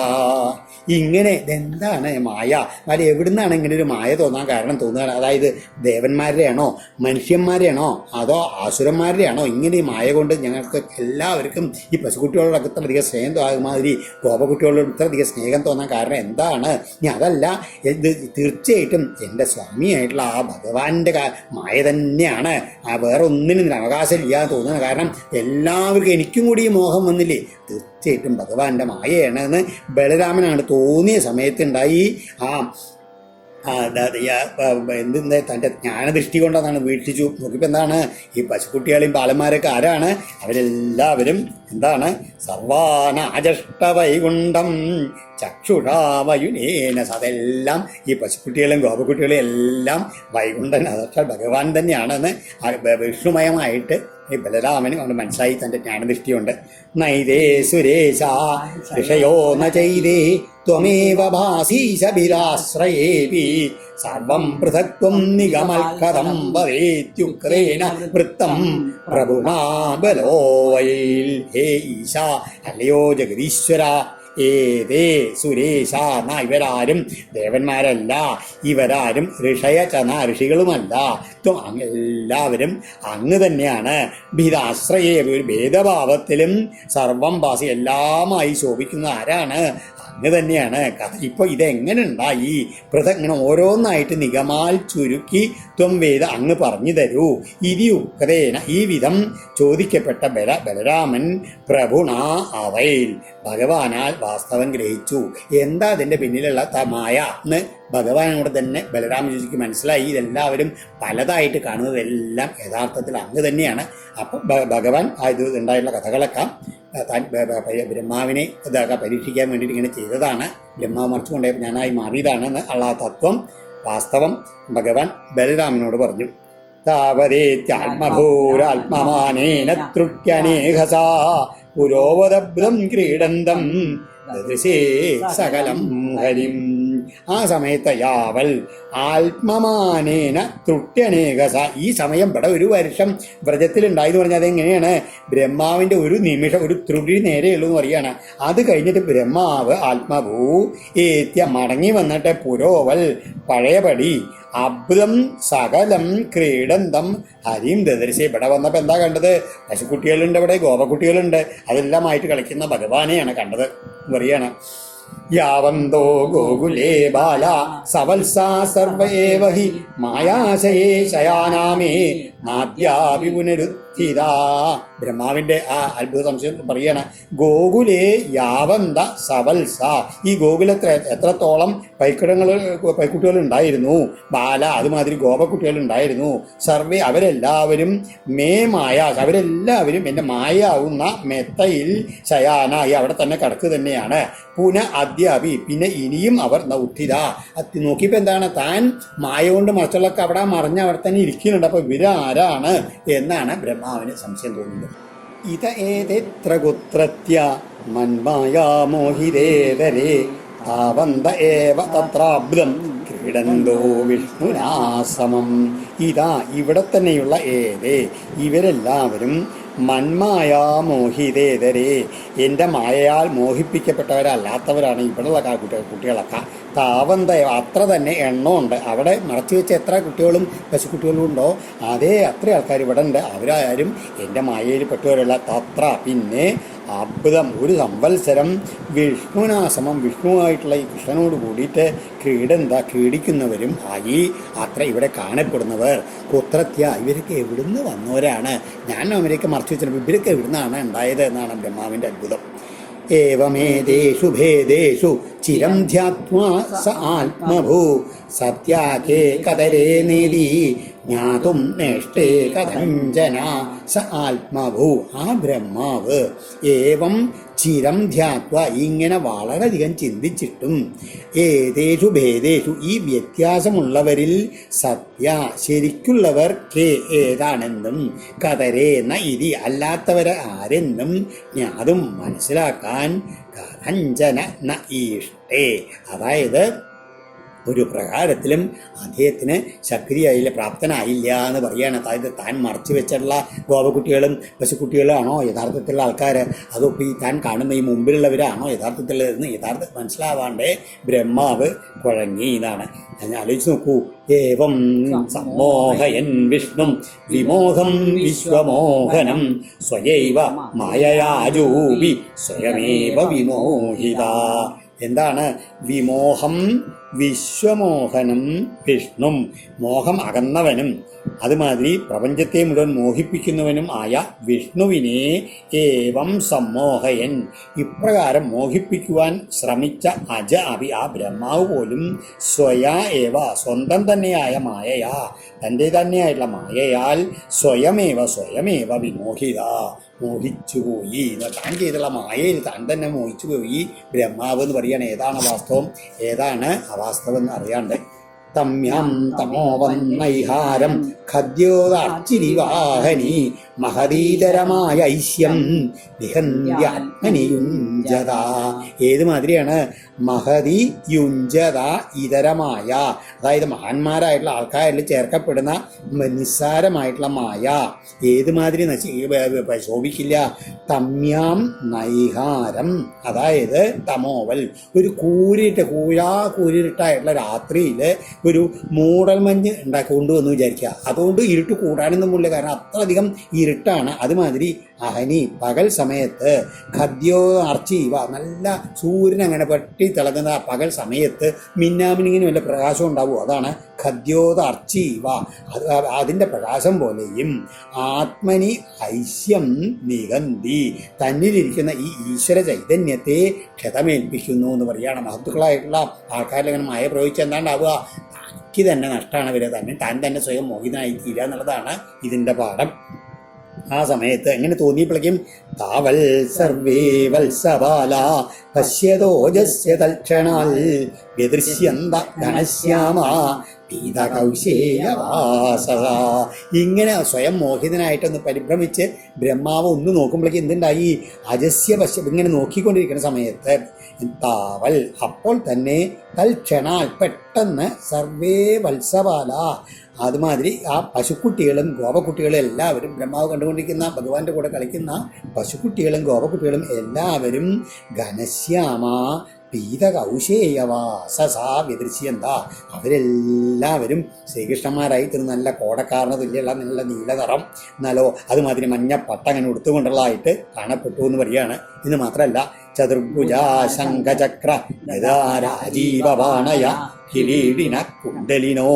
S1: ഇങ്ങനെ ഇതെന്താണ് മായ? അത് എവിടുന്നാണ് ഇങ്ങനെ ഒരു മായ തോന്നാൻ കാരണം തോന്നുകയാണ്? അതായത് ദേവന്മാരുടെയാണോ മനുഷ്യന്മാരെയാണോ അതോ ആസുരന്മാരുടെയാണോ ഇങ്ങനെ ഈ മായ കൊണ്ട് ഞങ്ങൾക്ക് എല്ലാവർക്കും ഈ പശുക്കുട്ടികളോട് ഇത്രയധികം സ്നേഹം മാതിരി ഗോപകുട്ടികളോട് ഇത്രയധികം സ്നേഹം തോന്നാൻ കാരണം എന്താണ്? ഇനി അതല്ല, ഇത് തീർച്ചയായിട്ടും എൻ്റെ സ്വാമിയായിട്ടുള്ള ആ ഭഗവാന്റെ മായ തന്നെയാണ്. വേറെ ഒന്നിനും അവകാശമില്ല എന്ന് തോന്നുന്നത്. കാരണം എല്ലാവർക്കും എനിക്കും കൂടി ഈ മോഹം വന്നില്ലേ, തീർച്ചയായിട്ടും ഭഗവാന്റെ മായയാണ് എന്ന് ബലരാമനാണ് തോന്നിയ സമയത്തുണ്ടായി. എന്തിൻ്റെ തൻ്റെ ജ്ഞാനദൃഷ്ടി കൊണ്ടെന്നാണ് വീക്ഷിച്ചു നോക്കിയപ്പോൾ എന്താണ് ഈ പശുക്കുട്ടികളെയും ബാലന്മാരൊക്കെ ആരാണ്? അവരെല്ലാവരും എന്താണ് സർവാനാജഷ്ടവൈകുണ്ഠം ചക്ഷുഷാവയുനേന. അതെല്ലാം ഈ പശുക്കുട്ടികളും ഗോപക്കുട്ടികളും എല്ലാം വൈകുണ്ഠൻ അതൊക്കെ ഭഗവാൻ തന്നെയാണെന്ന് വിഷ്ണുമയമായിട്ട് ഈ ബലരാമന് കൊണ്ട് മനസ്സിലായി. തൻ്റെ ജ്ഞാനദൃഷ്ടിയുണ്ട്. നൈതേ സുരേശ ഋഷയോ ന ചൈതേ ത്വമേവ ഭാസീശബിരാശ്രയേപി സർവം പൃഥക്ത്വം നിഗമൽക്കഥം വദേത്യുക്രേണ വൃത്തം പ്രഭുണാ ബലോ വൈൽ. ഹേ ഈശ, അല്ലയോ ജഗദീശ്വര, ഏതേ സുരേശ, ഇവരാരും ദേവന്മാരല്ല, ഇവരാരും ഋഷികളുമല്ല, എല്ലാവരും അങ്ങ് തന്നെയാണ്. ഭീതാശ്രയേ, ഒരു ഭേദഭാവത്തിലും സർവം ഭാസി എല്ലാമായി ശോഭിക്കുന്ന ആരാണ്? അങ്ങ് തന്നെയാണ്. കഥ ഇപ്പോൾ ഇതെങ്ങനെ ഉണ്ടായി? ഇങ്ങനെ ഓരോന്നായിട്ട് നിഗമാൽ ചുരുക്കി വേദ അങ്ങ് പറഞ്ഞു തരൂ. ഇതിയുക്തേന, ഈ വിധം ചോദിക്കപ്പെട്ട ബലരാമൻ പ്രഭുണ അവയിൽ, ഭഗവാനാൽ വാസ്തവം ഗ്രഹിച്ചു. എന്താ അതിൻ്റെ പിന്നിലുള്ള മായ എന്ന് ഭഗവാനോട് തന്നെ ബലരാമജിക്ക് മനസ്സിലായി. ഇതെല്ലാവരും പലതായിട്ട് കാണുന്നതെല്ലാം യഥാർത്ഥത്തിൽ അങ്ങ് തന്നെയാണ്. അപ്പം ഭഗവാൻ ഇത് ഉണ്ടായിട്ടുള്ള കഥകളൊക്കെ ബ്രഹ്മാവിനെ ഇതൊക്കെ പരീക്ഷിക്കാൻ വേണ്ടിയിട്ട് ഇങ്ങനെ ചെയ്തതാണ്. ബ്രഹ്മാവ് മറിച്ചു കൊണ്ടുപോയപ്പോൾ ഞാനായി മാറിയതാണെന്ന് ഉള്ള തത്വം വാസ്തവം ഭഗവാൻ ബലരാമനോട് പറഞ്ഞു. താവതേത്യാത്മഭൂരാത്മമാനേന തൃട്യനേഹസാ പുരോവദബ്ദം ക്രീഡന്തം ദൃശേ സകലം ഹരിം. ആ സമയത്ത് യാവൽ ആത്മമാനേന തൃട്യനേകസ, ഈ സമയം ഇവിടെ ഒരു വർഷം വ്രജത്തിലുണ്ടായെന്ന് പറഞ്ഞാൽ അതെങ്ങനെയാണ്? ബ്രഹ്മാവിൻ്റെ ഒരു നിമിഷം ഒരു ത്രുടി നേരെയുള്ളൂ എന്ന് പറയുകയാണ്. അത് കഴിഞ്ഞിട്ട് ബ്രഹ്മാവ് ആത്മഭൂ ഏത്യ മടങ്ങി വന്നിട്ട് പുരോവൽ പഴയപടി അബ്ദം സകലം ക്രീഡന്തം ഹരിം ദദർശി. ഇവിടെ വന്നപ്പോൾ എന്താ കണ്ടത്? പശുക്കുട്ടികളുണ്ട്, ഇവിടെ ഗോപക്കുട്ടികളുണ്ട്, അതെല്ലാമായിട്ട് കളിക്കുന്ന ഭഗവാനെയാണ് കണ്ടത് എന്ന് പറയാണ്. യാവന്തോ ഗോകുലേ ബാല സവത്സാ സർവ ഏവ ഹി മായാശയേ ശയാനാമേ നാദ്യാപി പുനരുത്ഥിതാ. ബ്രഹ്മാവിന്റെ ആ അത്ഭുത സംശയം പറയാണ്. ഗോകുലേ യാവന്ത സവത്സ. ഈ ഗോകുലത്തിൽ എത്രത്തോളം പൈക്കുട്ടികൾ ഉണ്ടായിരുന്നു, ബാല അതുമാതിരി ഗോപക്കുട്ടികൾ ഉണ്ടായിരുന്നു. സർവേ അവരെല്ലാവരും മേ മായ, അവരെല്ലാവരും എൻ്റെ മായാവുന്ന മെത്തയിൽ ശയാനായി അവിടെ തന്നെ കിടക്കുക തന്നെയാണ്. പുന അദ്യാപി, പിന്നെ ഇനിയും അവർ ഉത്ഥിത. നോക്കിയപ്പോൾ എന്താണ്, താൻ മായ കൊണ്ട് മറച്ചുള്ളൊക്കെ അവിടെ മറിഞ്ഞ് അവിടെ തന്നെ ഇരിക്കുന്നുണ്ട്. അപ്പൊ ഇവരാരാണ് എന്നാണ് ബ്രഹ്മാവിന് സംശയം തോന്നുന്നത്. ഇത ഏതെത്ര കുത്രത്യ മന്മായാ മോഹിതേതരേ താവന്ത ഏവ തത്രാബ്ദം ക്രീഡന്തോ വിഷ്ണുനാസമം. ഇതാ ഇവിടെ തന്നെയുള്ള ഏതേ, ഇവരെല്ലാവരും മന്മായാ മോഹിതേതരേ, എൻ്റെ മായയാൽ മോഹിപ്പിക്കപ്പെട്ടവരല്ലാത്തവരാണ് ഇവിടെയുള്ള കുട്ടികളൊക്കെ. താവന്ത അത്ര തന്നെ എണ്ണമുണ്ട്. അവിടെ മറച്ചു വെച്ച എത്ര കുട്ടികളും പശുക്കുട്ടികളും ഉണ്ടോ അതേ അത്ര ആൾക്കാർ ഇവിടെ ഉണ്ട്. അവരാരും എൻ്റെ മായയിൽ പെട്ടവരല്ല. തത്ര പിന്നെ അദ്ഭുതം ഒരു സംവത്സരം വിഷ്ണുനാസമം, വിഷ്ണുവായിട്ടുള്ള ഈ കൃഷ്ണനോട് കൂടിയിട്ട് ക്രീഡിക്കുന്നവരും ആയി അത്ര ഇവിടെ കാണപ്പെടുന്നവർ. കുത്രത്യ, ഇവരൊക്കെ എവിടുന്ന് വന്നവരാണ്? ഞാൻ അവരൊക്കെ മറച്ചു വെച്ചിട്ടുണ്ട്, ഇവരൊക്കെ എവിടുന്നാണ് ഉണ്ടായത് എന്നാണ് ബ്രഹ്മാവിൻ്റെ അത്ഭുതം. ഏവമേതേഷു ഭേദേഷു ചിരം ധ്യാത്മാ സ ആത്മഭൂ സത്യാകേ കതരേ നേദി ജ്ഞാതും നേഷ്ടേ കഥഞ്ജന സ ആത്മഭൂ. ആ ബ്രഹ്മാവ് ഏവം ചിരം ധ്യാത്വ, ഇങ്ങനെ വളരെയധികം ചിന്തിച്ചിട്ടും ഏതേഷു ഭേദേഷു, ഈ വ്യത്യാസമുള്ളവരിൽ സത്യ ശരിക്കുള്ളവർ കേ ഏതാണെന്നും കതരേ ന ഇതി അല്ലാത്തവരെ ആരെന്നും ജ്ഞാതും മനസ്സിലാക്കാൻ കഥഞ്ജന ന ഈഷ്ടേ. അതായത് ഒരു പ്രകാരത്തിലും അദ്ദേഹത്തിന് ശക്തിയായില്ല, പ്രാപ്തനായില്ല എന്ന് പറയുകയാണ്. അതായത് താൻ മറച്ചു വെച്ചിട്ടുള്ള ഗോപക്കുട്ടികളും പശുക്കുട്ടികളാണോ യഥാർത്ഥത്തിലുള്ള ആൾക്കാർ, അതോ ഈ താൻ കാണുന്ന ഈ മുമ്പിലുള്ളവരാണോ യഥാർത്ഥത്തിലുള്ളതെന്ന് മനസ്സിലാവാണ്ടേ ബ്രഹ്മാവ് കുഴങ്ങി എന്നാണ്. ഞാൻ ആലോചിച്ച് നോക്കൂ. ഏവം സമ്മോഹയൻ വിഷ്ണും വിമോഹം വിശ്വമോഹനം സ്വയൈവ മായയാരൂപി സ്വയമേവ വിമോഹിത. എന്താണ് വിമോഹം? വിശ്വമോഹനം വിഷ്ണും, മോഹം അകന്നവനും അതുമാതിരി പ്രപഞ്ചത്തെ മുഴുവൻ മോഹിപ്പിക്കുന്നവനും ആയ വിഷ്ണുവിനെ ഏവം സമ്മോഹയൻ, ഇപ്രകാരം മോഹിപ്പിക്കുവാൻ ശ്രമിച്ച അജ അഭി, ആ ബ്രഹ്മാവ് പോലും സ്വയാ ഏവ, സ്വന്തം തന്നെയായ മായയാ, തൻ്റെ തന്നെയായിട്ടുള്ള മായയാൽ സ്വയമേവ വിമോഹിത, മോഹിച്ചുപോയി. താൻ ചെയ്തുള്ള മായയിൽ താൻ തന്നെ മോഹിച്ചുപോയി ബ്രഹ്മാവ് എന്ന് പറയുകയാണ്. ഏതാണ് വാസ്തവം, ഏതാണ് അവാസ്തവം എന്ന് അറിയാണ്ട്. തമ്യം തമോവന്നൈഹാരം ഖദ്യോദാർച്ചിരിവാഹനി മഹതീതരമായ ഐശ്യം വിഹന്യാത്മനിയുഞ്ജത. ഏത് മാതിരിയാണ് മഹതി യുഞ്ജത ഇതരമായ, അതായത് മഹാന്മാരായിട്ടുള്ള ആൾക്കാരിൽ ചേർക്കപ്പെടുന്ന നിസ്സാരമായിട്ടുള്ള മായ ഏത് മാതിരി ശോഭിക്കില്ല. തമ്യാം നൈഹാരം, അതായത് തമോവൽ, ഒരു കൂരിട്ടായിട്ടുള്ള രാത്രിയിൽ ഒരു മൂടൽമഞ്ഞ് കൊണ്ടുവന്ന് വിചാരിക്കുക. അതുകൊണ്ട് ഇരുട്ട് കൂടാനൊന്നുമില്ല, കാരണം അത്രയധികം ഇരുട്ടാണ്. അതുമാതിരി അഹനി പകൽ സമയത്ത് ഖദ്യോ അർച്ചീവ, നല്ല സൂര്യൻ അങ്ങനെ പെട്ടി തിളങ്ങുന്ന പകൽ സമയത്ത് മിന്നാമിനിങ്ങിന് വല്ല പ്രകാശം ഉണ്ടാവും. അതാണ് ഖദ്യോത അർച്ചീവ. അതിൻ്റെ പ്രകാശം പോലെയും ആത്മനി ഐശ്യം നിഗന്ധി, തന്നിലിരിക്കുന്ന ഈ ഈശ്വര ചൈതന്യത്തെ ക്ഷതമേൽപ്പിക്കുന്നു എന്ന് പറയുകയാണ്. മഹത്തുക്കളായിട്ടുള്ള ആൾക്കാരിൽ അങ്ങനെ മായ പ്രയോഗിച്ച് എന്താണ്ടാവുക, തനിക്ക് തന്നെ നഷ്ടമാണ് വരിക, താൻ തന്നെ സ്വയം മോഹിതനായി തീരുക എന്നുള്ളതാണ് ഇതിൻ്റെ പാഠം. ആ സമയത്ത് എങ്ങനെ തോന്നിയപ്പോഴേക്കും താവൽ സർവേ വത്സബാല പശ്യതോജസ്യ തൽക്ഷണാൽ വ്യദൃശ്യന്ത ഘനശ്യാമ പീതകൗശേയവാസ. ഇങ്ങനെ സ്വയം മോഹിതനായിട്ടൊന്ന് പരിഭ്രമിച്ച് ബ്രഹ്മാവ് ഒന്ന് നോക്കുമ്പോഴേക്കും എന്തുണ്ടായി, അജസ്യ ഇങ്ങനെ നോക്കിക്കൊണ്ടിരിക്കുന്ന സമയത്ത് താവൽ, അപ്പോൾ തന്നെ തൽക്ഷണാൽ പെട്ടെന്ന് സർവേ വത്സബാല, അതുമാതിരി ആ പശുക്കുട്ടികളും ഗോപക്കുട്ടികളും എല്ലാവരും, ബ്രഹ്മാവ് കണ്ടുകൊണ്ടിരിക്കുന്ന ഭഗവാന്റെ കൂടെ കളിക്കുന്ന പശുക്കുട്ടികളും ഗോപക്കുട്ടികളും എല്ലാവരും ഘനശ്യാമ പീതകൗശേയവാസസാ വ്യദൃശ്യന്ത, അവരെല്ലാവരും ശ്രീകൃഷ്ണന്മാരായി തീർന്ന് നല്ല കോടക്കാരന് തുല്യമുള്ള നല്ല നീലനിറം എന്നാലോ അതുമാതിരി മഞ്ഞപ്പട്ട അങ്ങനെ ഉടുത്തുകൊണ്ടുള്ളതായിട്ട് കാണപ്പെട്ടു എന്ന് പറയുകയാണ്. ഇത് മാത്രമല്ല ചതുർഭുജ ശംഖചക്ര ഗദാരാജീവബാണയ കിരീടിന കുണ്ടലിനോ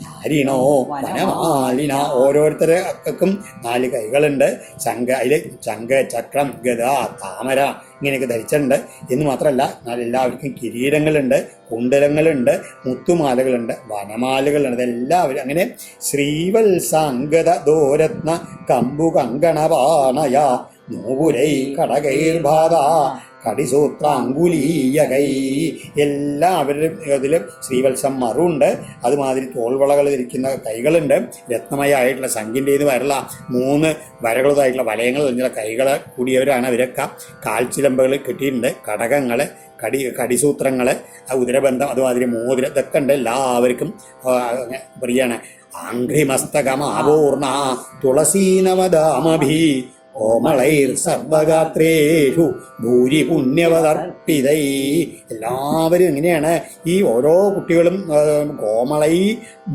S1: ഹാരിണോ വനമാലിന. ഓരോരുത്തർക്കും 4 കൈകളുണ്ട്. ശംഖ്, ചക്രം, ഗദ, താമര ഇങ്ങനെയൊക്കെ ധരിച്ചിട്ടുണ്ട്. എന്ന് മാത്രമല്ല എല്ലാവർക്കും കിരീടങ്ങളുണ്ട്, കുണ്ടലങ്ങളുണ്ട്, മുത്തുമാലകളുണ്ട്, വനമാലകളുണ്ട്. എല്ലാവരും അങ്ങനെ ശ്രീവത്സാംഗത ദോരത്ന കമ്പു കങ്കണപാണയ നോപുരൈ കടകൈർഭാത കടിസൂത്രാങ്കുലീയകൈ. എല്ലാവരുടെയും ഇതിൽ ശ്രീവത്സം മറുണ്ട്. അതുമാതിരി തോൾവളകൾ ധരിക്കുന്ന കൈകളുണ്ട്. രത്നമയമായിട്ടുള്ള ശംഖിൻ്റെ വരള 3 വരകളതായിട്ടുള്ള വലയങ്ങൾ കഴിഞ്ഞുള്ള കൈകൾ കൂടിയവരാണ് അവരൊക്കെ. കാൽച്ചിലമ്പുകൾ കിട്ടിയിട്ടുണ്ട്. കടകങ്ങൾ, കടിസൂത്രങ്ങൾ, ഉദരബന്ധം, അതുമാതിരി മോതിരം, ഇതൊക്കെ ഉണ്ട്. എല്ലാവർക്കും പറയാണ് ആംഘ്രിമസ്തകമാപൂർണ തുളസീനവദാമഭി കോമളൈർ സർവഗാത്രേഷു ഭൂരി പുണ്യവതർപ്പിതൈ. എല്ലാവരും എങ്ങനെയാണ് ഈ ഓരോ കുട്ടികളും കോമളൈ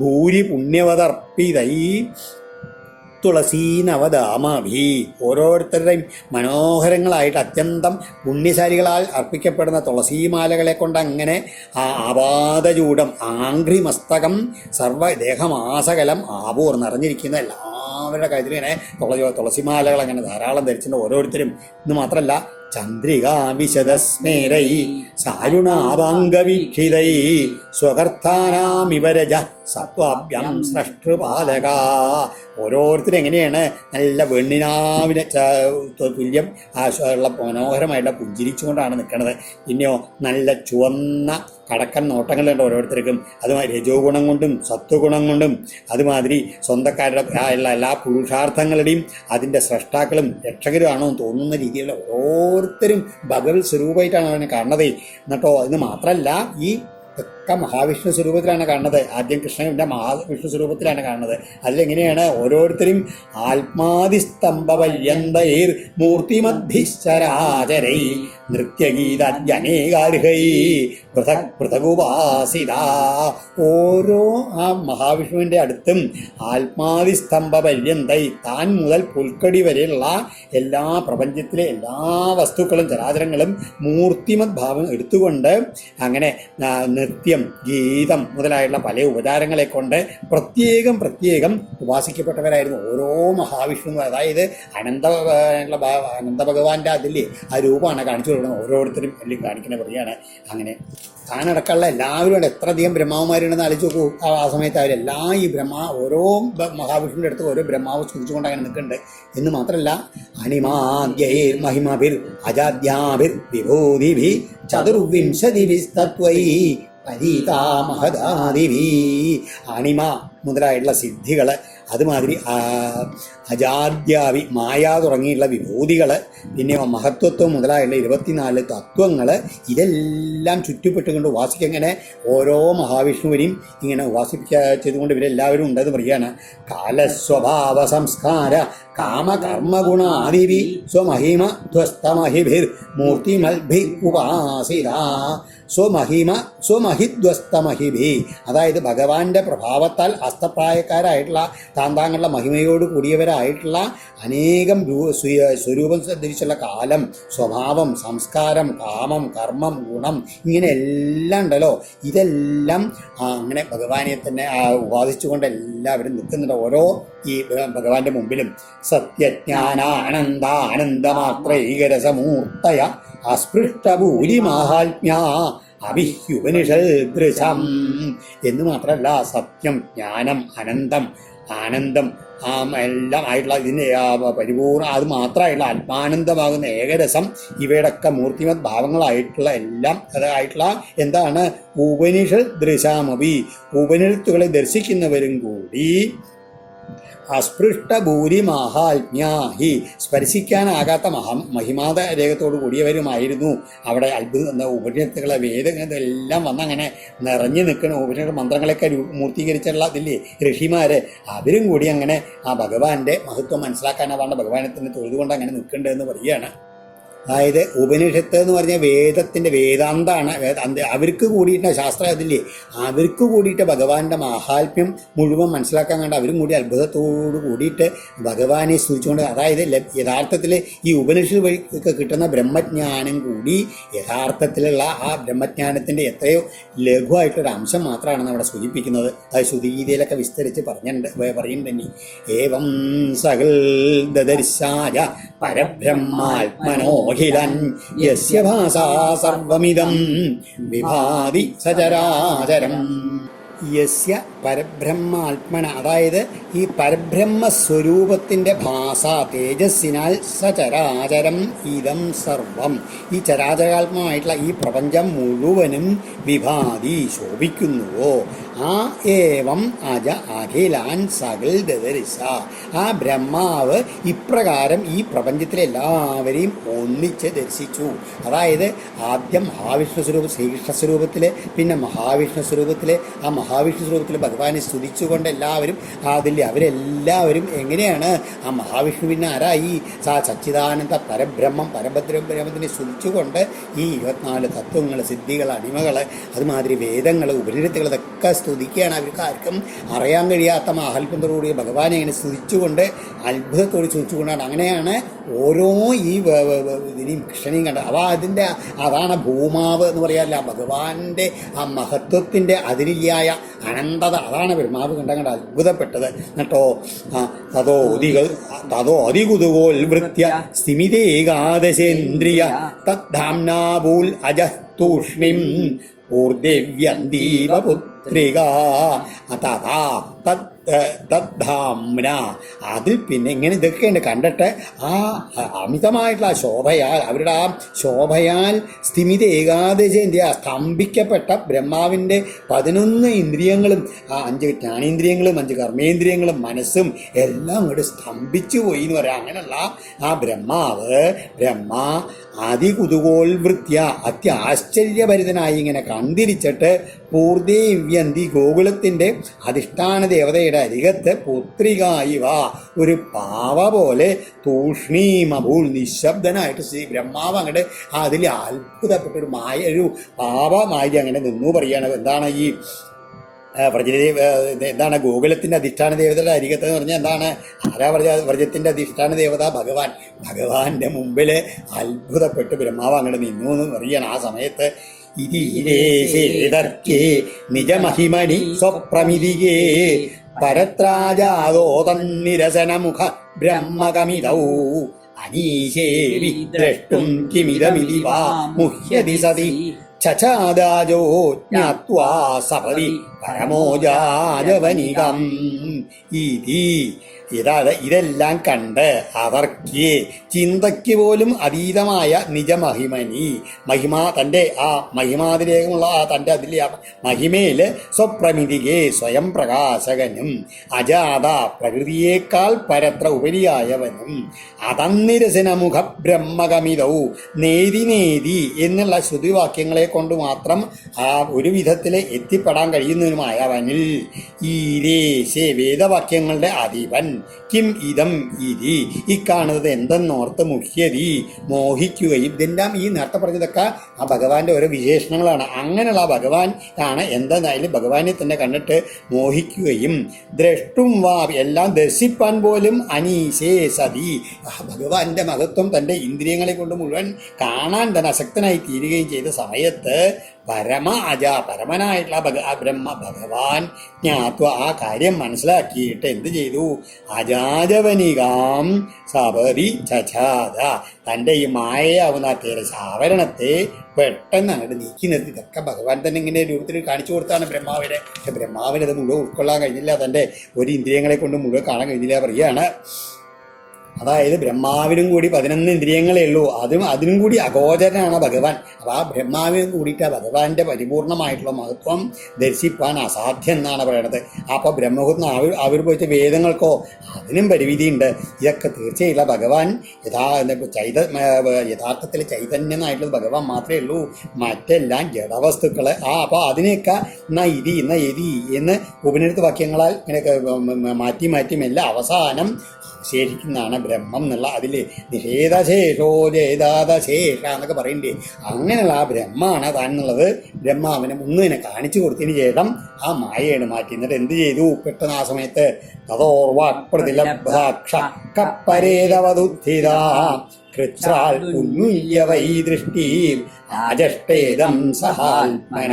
S1: ഭൂരി പുണ്യവതർപ്പിതൈ തുളസീനവദാമഭി. ഓരോരുത്തരുടെയും മനോഹരങ്ങളായിട്ട് അത്യന്തം പുണ്യശാലികളാൽ അർപ്പിക്കപ്പെടുന്ന തുളസീമാലകളെ കൊണ്ട് അങ്ങനെ ആപാദചൂടം ആംഘ്രിമസ്തകം സർവദേഹമാസകലം ആപൂർ നിറഞ്ഞിരിക്കുന്ന എല്ലാവരുടെ കാര്യത്തിലും ഇങ്ങനെ തുളസിമാലകൾ അങ്ങനെ ധാരാളം ധരിച്ചിട്ടുണ്ട് ഓരോരുത്തരും. എന്ന് മാത്രമല്ല ചന്ദ്രികാ വിശദസ്മേരൈ സാരുണാവാംഗവീക്ഷിതൈ സ്വകർത്ഥാനാമിവരജ സത്വാഭ്യം സ്രഷ്ടൃപാലക. ഓരോരുത്തരും എങ്ങനെയാണ് നല്ല വെണ്ണിനാവിനെ തുല്യം ഉള്ള മനോഹരമായിട്ടുള്ള പുഞ്ചിരിച്ചുകൊണ്ടാണ് നിൽക്കുന്നത്. പിന്നെയോ നല്ല ചുവന്ന കടക്കൻ നോട്ടങ്ങളുണ്ട് ഓരോരുത്തർക്കും. അതുമാതിരി രജോ ഗുണം കൊണ്ടും സത്വഗുണം കൊണ്ടും അതുമാതിരി സ്വന്തക്കാരുടെ ഉള്ള എല്ലാ പുരുഷാർത്ഥങ്ങളുടെയും അതിൻ്റെ സ്രഷ്ടാക്കളും രക്ഷകരുമാണോ എന്ന് തോന്നുന്ന രീതിയിലുള്ള ഓരോരുത്തരും ഭഗവത് സ്വരൂപമായിട്ടാണ് അവനെ കാണുന്നത്. എന്നിട്ടോ ഇത് മാത്രമല്ല ഈ ഒക്കെ മഹാവിഷ്ണു സ്വരൂപത്തിലാണ് കാണുന്നത്. ആദ്യം കൃഷ്ണൻ്റെ മഹാവിഷ്ണു സ്വരൂപത്തിലാണ് കാണുന്നത്. അതിലെങ്ങനെയാണ് ഓരോരുത്തരും ആത്മാതിസ്തംഭപര്യന്തൈർ മൂർത്തിമദ്ഭിശ്ചരാചരൈ നൃത്യഗീതാദ്യനേകാർഹൈ പൃഥക് പൃഥകുപാസിത. ഓരോ ആ മഹാവിഷ്ണുവിൻ്റെ അടുത്തും ആത്മാതിസ്തംഭപര്യന്തൈ താൻ മുതൽ പുൽക്കടി വരെയുള്ള എല്ലാ പ്രപഞ്ചത്തിലെ എല്ലാ വസ്തുക്കളും ചരാചരങ്ങളും മൂർത്തിമത് ഭാവം എടുത്തുകൊണ്ട് അങ്ങനെ നൃത്യം, ഗീതം മുതലായുള്ള പല ഉപചാരങ്ങളെ കൊണ്ട് പ്രത്യേകം ഉപാസിക്കപ്പെട്ടവരായിരുന്നു ഓരോ മഹാവിഷ്ണു. അതായത് അനന്ത ഭഗവാന്റെ അതില്ലേ ആ രൂപമാണ് കാണിച്ചു കൊടുക്കുന്നത്. ഓരോരുത്തരും അല്ലെങ്കിൽ കാണിക്കുന്ന പറയാണ്. അങ്ങനെ താനടക്കമുള്ള എല്ലാവരും എത്രയധികം ബ്രഹ്മാവുമാരുണ്ടെന്ന് ആലോചിച്ച് നോക്കൂ. ആ സമയത്ത് അവരെല്ലാം ഈ ഓരോ മഹാവിഷ്ണുവിൻ്റെ അടുത്ത് ഓരോ ബ്രഹ്മാവ് സ്തുതിച്ചുകൊണ്ട് അങ്ങനെ നിൽക്കുന്നുണ്ട്. എന്ന് മാത്രമല്ല അണിമാദ്യൈർ മഹിമഭിർ അജാദ്യാഭിർ വിഭൂതിഭി ചതുർവിംശതിഭിസ്തത്വൈ പരീതാമഹദാദിവി. അണിമ മുതലായിട്ടുള്ള സിദ്ധികൾ, അതുമാതിരി അജാദ്യാവി മായ തുടങ്ങിയുള്ള വിഭൂതികൾ, പിന്നെ മഹത്വത്വം മുതലായുള്ള 24 തത്വങ്ങൾ, ഇതെല്ലാം ചുറ്റുപ്പെട്ടുകൊണ്ട് ഉപാസിക്കങ്ങനെ ഓരോ മഹാവിഷ്ണുവിനെയും ഇങ്ങനെ ചെയ്തുകൊണ്ട് ഇവരെല്ലാവരും ഉണ്ടെന്ന് പറയുകയാണ്. കാലസ്വഭാവ സംസ്കാര കാമകർമ്മഗുണാദിവി സ്വമഹിമ ധ്വസ്തമഹിഭിർ മൂർത്തിമൽഭി ഉപാസിത. സ്വമഹിധ്വസ്തമഹിഭി, അതായത് ഭഗവാന്റെ പ്രഭാവത്താൽ അസ്തപ്രായക്കാരായിട്ടുള്ള താന്താങ്ങളുടെ മഹിമയോട് കൂടിയവരായിട്ടുള്ള അനേകം സ്വരൂപം ധരിച്ചുള്ള കാലം, സ്വഭാവം, സംസ്കാരം, കാമം, കർമ്മം, ഗുണം, ഇങ്ങനെ എല്ലാം ഉണ്ടല്ലോ. ഇതെല്ലാം അങ്ങനെ ഭഗവാനെ തന്നെ ഉപാസിച്ചുകൊണ്ട് എല്ലാവരും നിൽക്കുന്നുണ്ട് ഓരോ ഈ ഭഗവാന്റെ മുമ്പിലും. സത്യജ്ഞാനാനന്ദാനന്ദമാത്രൈകരസമൂർത്തയ അസ്പൃഷ്ടഭൂരിമാഹാത്മ്യ അഭിഹ്യുപനിഷദൃശം. എന്ന് മാത്രമല്ല സത്യം, ജ്ഞാനം, ആനന്ദം എല്ലാം ആയിട്ടുള്ള ഇതിൻ്റെ പരിപൂർണ അത് മാത്രമായിട്ടുള്ള ആത്മാനന്ദമാകുന്ന ഏകരസം, ഇവയുടെയൊക്കെ മൂർത്തിമത് ഭാവങ്ങളായിട്ടുള്ള എല്ലാം അതായിട്ടുള്ള എന്താണ് ഉപനിഷത് ദൃശാമപി, ഉപനിഷത്തുകളെ ദർശിക്കുന്നവരും കൂടി അസ്പൃഷ്ടഭൂരി മാഹാത്മ്യാഹി സ്പർശിക്കാനാകാത്ത മഹിമാത രേഖത്തോടു കൂടിയവരുമായിരുന്നു. അവിടെ അത്ഭുത ഉപനിഷത്തുകളെ വേദങ്ങളെല്ലാം വന്നങ്ങനെ നിറഞ്ഞു നിൽക്കുന്ന ഉപനിഷത്ത് മന്ത്രങ്ങളൊക്കെ മൂർത്തീകരിച്ചുള്ള അതില്ലേ ഋഷിമാര്, അവരും കൂടി അങ്ങനെ ആ ഭഗവാന്റെ മഹത്വം മനസ്സിലാക്കാനാവാണ്ട് ഭഗവാനെ തന്നെ തൊഴുതുകൊണ്ട് അങ്ങനെ നിൽക്കേണ്ടതെന്ന് പറയുകയാണ്. അതായത് ഉപനിഷത്ത് എന്ന് പറഞ്ഞാൽ വേദത്തിൻ്റെ വേദാന്താണ്. അവർക്ക് കൂടിയിട്ട് ശാസ്ത്രം അതില്ലേ, അവർക്ക് കൂടിയിട്ട് ഭഗവാന്റെ മാഹാത്മ്യം മുഴുവൻ മനസ്സിലാക്കാൻ കണ്ട് അവരും കൂടി അത്ഭുതത്തോടു കൂടിയിട്ട് ഭഗവാനെ സ്തുതിച്ചുകൊണ്ട്, അതായത് യഥാർത്ഥത്തിൽ ഈ ഉപനിഷത്ത് വഴി കിട്ടുന്ന ബ്രഹ്മജ്ഞാനം കൂടി യഥാർത്ഥത്തിലുള്ള ആ ബ്രഹ്മജ്ഞാനത്തിൻ്റെ എത്രയോ ലഘുവായിട്ടൊരു അംശം മാത്രമാണ് അവിടെ സൂചിപ്പിക്കുന്നത്. അത് ശ്രുതിഗീതയിലൊക്കെ വിസ്തരിച്ച് പറയുന്നുണ്ട്. ഏവം സകൽ ദദർശായ പരബ്രഹ്മാത്മനോഖിലൻ യസ്യ ഭാസാ സർവമിദം വിഭാതി സചരാചരം. യസ്യ പരബ്രഹ്മാത്മന, അതായത് ഈ പരബ്രഹ്മസ്വരൂപത്തിൻ്റെ ഭാഷ തേജസ്സിനാൽ സചരാചരം ഇതം സർവം, ഈ ചരാചരാത്മമായിട്ടുള്ള ഈ പ്രപഞ്ചം മുഴുവനും വിഭാതി ശോഭിക്കുന്നുവോ. ആ ഏവം അജ അഖിലാൻ സകൽ ദദർശ, ആ ബ്രഹ്മാവ് ഇപ്രകാരം ഈ പ്രപഞ്ചത്തിലെ എല്ലാവരെയും ഒന്നിച്ച് ദർശിച്ചു. അതായത് ആദ്യം മഹാവിഷ്ണു സ്വരൂപം, ശ്രീകൃഷ്ണ സ്വരൂപത്തിൽ, പിന്നെ മഹാവിഷ്ണു സ്വരൂപത്തിൽ, ആ മഹാവിഷ്ണു സ്വരൂപത്തിൽ ഭഗവാനെ സ്തുതിച്ചുകൊണ്ട് എല്ലാവരും അവരെല്ലാവരും എങ്ങനെയാണ് ആ മഹാവിഷ്ണുവിനെ ആരായി സച്ചിദാനന്ദ പരബ്രഹ്മം പരബ്രഹ്മത്തിനെ സ്തുതിച്ചുകൊണ്ട് ഈ 24 തത്വങ്ങൾ, സിദ്ധികൾ, അണിമകൾ, അതുമാതിരി വേദങ്ങൾ, ഉപനിഷത്തുകൾ ഇതൊക്കെ സ്തുതിക്കുകയാണ്. അവർക്ക് ആർക്കും അറിയാൻ കഴിയാത്ത മാഹാത്മ്യത്തോടുകൂടി ഭഗവാനെ ഇങ്ങനെ സ്തുതിച്ചുകൊണ്ട് അത്ഭുതത്തോട് സ്തുതിച്ചുകൊണ്ടാണ്. അങ്ങനെയാണ് ഓരോ ഈ ഇതിനെയും കൃഷ്ണനെയും കണ്ടത്. അപ്പോൾ അതാണ് ഭൂമാവ് എന്ന് പറയാറില്ല, ഭഗവാന്റെ ആ മഹത്വത്തിൻ്റെ അതിരിയായ അനന്തത, അതാണ് ബ്രഹ്മാവ് കണ്ട അത്ഭുതപ്പെട്ടത്. എന്നിട്ടോ തതോ അതികുതുകോൽവൃത്യ സ്ഥിമിതേകാദശേന്ദ്രിയ തദ്ധാംനാഭൂൽ അജഃ തൂഷ്ണിം ഊർദേവ്യന്തീവ പുത്രിക തഥാ തദ്ധാംന. അതിൽ പിന്നെ ഇങ്ങനെ ഇതൊക്കെയുണ്ട് കണ്ടിട്ട് ആ അമിതമായിട്ടുള്ള ആ ശോഭയാൽ, അവരുടെ ആ ശോഭയാൽ സ്ഥിമിത ഏകാദശേന്ദ്രിയ, സ്തംഭിക്കപ്പെട്ട ബ്രഹ്മാവിൻ്റെ 11 ഇന്ദ്രിയങ്ങളും, ആ 5 ജ്ഞാനേന്ദ്രിയങ്ങളും 5 കർമ്മേന്ദ്രിയങ്ങളും മനസ്സും എല്ലാം അങ്ങോട്ട് സ്തംഭിച്ചു പോയി എന്ന് പറയാം. അങ്ങനെയുള്ള ആ ബ്രഹ്മ അതികുതുകോൽവൃത്യ അത്യാശ്ചര്യഭരിതനായി ഇങ്ങനെ കണ്ടിരിച്ചിട്ട് പൂർദേവ്യന്തി ഗോകുലത്തിൻ്റെ അധിഷ്ഠാന ദേവതയുടെ അരികത്ത് പുത്രികായിവ ഒരു പാവ പോലെ തൂഷ്ണീമഭൂൽ നിശബ്ദനായിട്ട് ശ്രീ ബ്രഹ്മാവ് അങ്ങോട്ട് അതിൽ അത്ഭുതപ്പെട്ടൊരു ഒരു പാവമായി അങ്ങനെ നിന്നു പറയാണ്. എന്താണ് ഈ എന്താണ് ഗോകുലത്തിൻ്റെ അധിഷ്ഠാന ദേവതയുടെ അരികത്ത് എന്ന് പറഞ്ഞാൽ എന്താണ്? ആരാ വ്രജത്തിൻ്റെ അധിഷ്ഠാന ദേവത? ഭഗവാന്റെ മുമ്പിൽ അത്ഭുതപ്പെട്ട് ബ്രഹ്മാവ് അങ്ങോട്ട് നിന്നു എന്ന് പറയാണ്. ആ സമയത്ത് നിജമഹിമണി സ്വപ്രമിതികേ പരത്രാജാതോ തന്നിരസനമുഖ ബ്രഹ്മകമിതൗ അനീശേ വിദ്രഷ്ടും കിമിതമിതി വാ മുഹ്യതി സതി ചചാദാജോ ജ്ഞാത്വാ സപതി പരമോജാജവനികം. ഇതെല്ലാം കണ്ട് അവർക്ക് ചിന്തയ്ക്ക് പോലും അതീതമായ നിജമഹിമനി തൻ്റെ ആ മഹിമാതിരേകമുള്ള തൻ്റെ അതിലെ മഹിമയിൽ സ്വപ്രമിതികെ സ്വയം പ്രകാശകനും അജാത പ്രകൃതിയേക്കാൾ പരത്ര ഉപരിയായവനും അതന്നിരസനമുഖ ബ്രഹ്മകമിതൗ നേതി എന്നുള്ള ശ്രുതിവാക്യങ്ങളെ കൊണ്ട് മാത്രം ആ ഒരു വിധത്തിൽ എത്തിപ്പെടാൻ കഴിയുന്നതിനുമായവനിൽ ഈരേശേ വേദവാക്യങ്ങളുടെ അധിപൻ കിം ഇതം ഇതി കാണുന്നത് എന്തെന്നോർത്ത് മുഹ്യതി മോഹിക്കുകയും. ഇതെല്ലാം ഈ നേരത്തെ പറഞ്ഞതൊക്കെ ആ ഭഗവാന്റെ ഓരോ വിശേഷണങ്ങളാണ്. അങ്ങനെയുള്ള ഭഗവാൻ ആണ് എന്തെന്നായാലും ഭഗവാനെ തന്നെ കണ്ടിട്ട് മോഹിക്കുകയും ദ്രഷ്ടും വാ എല്ലാം ദർശിപ്പാൻ പോലും അനീശേ സതി ഭഗവാന്റെ മഹത്വം തൻ്റെ ഇന്ദ്രിയങ്ങളെ കൊണ്ട് മുഴുവൻ കാണാൻ തന്നെ അശക്തനായി തീരുകയും ചെയ്ത സമയത്ത് പരമനായിട്ടുള്ള ഭഗവാൻ ജ്ഞാത്വ ആ കാര്യം മനസ്സിലാക്കിയിട്ട് എന്ത് ചെയ്തു? അജാജവനികാം സബരി ചചാദ തൻ്റെ ഈ മായയാവുന്ന ആവരണത്തെ പെട്ടെന്ന് അങ്ങോട്ട് നീക്കി നിർത്തി. ഇതൊക്കെ ഭഗവാൻ തന്നെ ഇങ്ങനെ രൂപത്തിൽ കാണിച്ചു കൊടുത്താണ് ബ്രഹ്മാവിനെ. പക്ഷെ ബ്രഹ്മാവിന് അത് മുഴുവൻ ഉൾക്കൊള്ളാൻ കഴിഞ്ഞില്ല, തൻ്റെ ഒരു ഇന്ദ്രിയങ്ങളെ കൊണ്ട് മുഴുവൻ കാണാൻ കഴിഞ്ഞില്ല പറയുകയാണ്. അതായത് ബ്രഹ്മാവിനും കൂടി 11 ഇന്ദ്രിയങ്ങളേ ഉള്ളൂ, അതിനും കൂടി അഗോചരനാണ് ഭഗവാൻ. അപ്പോൾ ആ ബ്രഹ്മാവിനും കൂടിയിട്ട് ഭഗവാന്റെ പരിപൂർണമായിട്ടുള്ള മഹത്വം ദർശിപ്പാൻ അസാധ്യം എന്നാണ് പറയണത്. അപ്പോൾ ബ്രഹ്മഹൂർന്ന് ആവിർഭവിച്ച വേദങ്ങൾക്കോ അതിനും പരിമിതിയുണ്ട്. ഇതൊക്കെ തീർച്ചയായിട്ടുള്ള ഭഗവാൻ യഥാർത്ഥത്തിൽ ചൈതന്യനായിട്ടുള്ളത് ഭഗവാൻ മാത്രമേ ഉള്ളൂ, മറ്റെല്ലാം ജഡവസ്തുക്കൾ. അപ്പോൾ അതിനെയൊക്കെ ഇന്ന എതി എന്ന് ഉപനിഷത്ത് വാക്യങ്ങളാൽ ഇങ്ങനെ മാറ്റി എല്ലാം അവസാനം ശേഷിക്കുന്നതാണ് ബ്രഹ്മം എന്നുള്ള അതിൽ നിഷേധശേഷോ ജേതാദശേഷ എന്നൊക്കെ പറയണ്ടേ, അങ്ങനെയുള്ള ആ ബ്രഹ്മാണ് താൻ എന്നുള്ളത് ബ്രഹ്മാവിനെ മുന്നിനെ കാണിച്ചു കൊടുത്തതിന് ശേഷം ആ മായയാണ് മാറ്റി. എന്നിട്ട് എന്ത് ചെയ്തു? പെട്ടെന്ന് ആ സമയത്ത് തതോർവാക്പ്രതിലബ്ധാക്ഷ കപ്പരേതവതുദ്ധിതാ കൃച്ഛ്രാൽ ഉന്മീല്യ വൈ ദൃഷ്ടീം ആജഷ്ടേദം സഹാത്മന.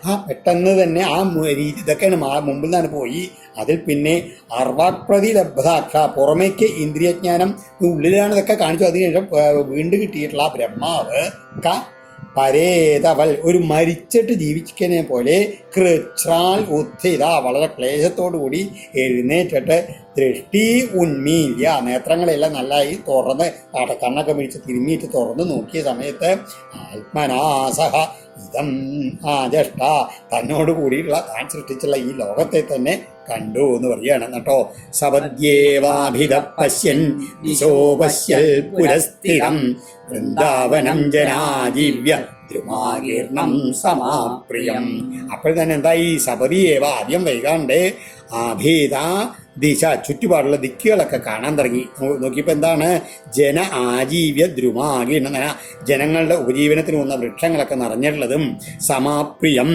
S1: ആ പെട്ടെന്ന് തന്നെ ആ രീതി ഇതൊക്കെയാണ് മുമ്പിൽ നിന്നാണ് പോയി. അതിൽ പിന്നെ അർവാക്പ്രതിലബ്ധാക്ഷ പുറമേക്ക് ഇന്ദ്രിയജ്ഞാനം ഉള്ളിലാണ് ഇതൊക്കെ കാണിച്ചു. അതിനുശേഷം വീണ്ടും കിട്ടിയിട്ടുള്ള ആ ബ്രഹ്മാവ് പരേതവൽ ഒരു മരിച്ചിട്ട് ജീവിച്ചിനെ പോലെ കൃച്ഛ്രാൽ ഉത്ഥിത വളരെ ക്ലേശത്തോടു കൂടി എഴുന്നേറ്റിട്ട് ദൃഷ്ടി ഉന്മീല്യ നേത്രങ്ങളെല്ലാം നല്ലായി തുറന്ന് കണ്ണൊക്കെ പിടിച്ച് തിരുമ്മിയിട്ട് തുറന്ന് നോക്കിയ സമയത്ത് ആത്മനാസഹ ഇതം ആജഷ്ട തന്നോട് കൂടിയിട്ടുള്ള താൻ സൃഷ്ടിച്ചുള്ള ഈ ലോകത്തെ തന്നെ കണ്ടു എന്ന് പറയുകയാണ് കേട്ടോ. സപദ്യേവാഭിത പശ്യൻ ദിശോ പശ്യൽ പുരസ്ഥിരം വൃന്ദാവനം ജനാജീവ്യ ദ്രുമാകീർണം സമാപ്രിയം. അപ്പോൾ തന്നെ എന്താ ഈ സപതിയേവ ആദ്യം വൈകാണ്ട് ആഭീത ദിശ ചുറ്റുപാടുള്ള ദിക്കുകളൊക്കെ കാണാൻ തുടങ്ങി. നോക്കിയപ്പോൾ എന്താണ്? ജന ആജീവ്യ ദ്രുമാകീർണം, ജനങ്ങളുടെ ഉപജീവനത്തിന് വന്ന വൃക്ഷങ്ങളൊക്കെ നിറഞ്ഞിട്ടുള്ളതും സമാപ്രിയം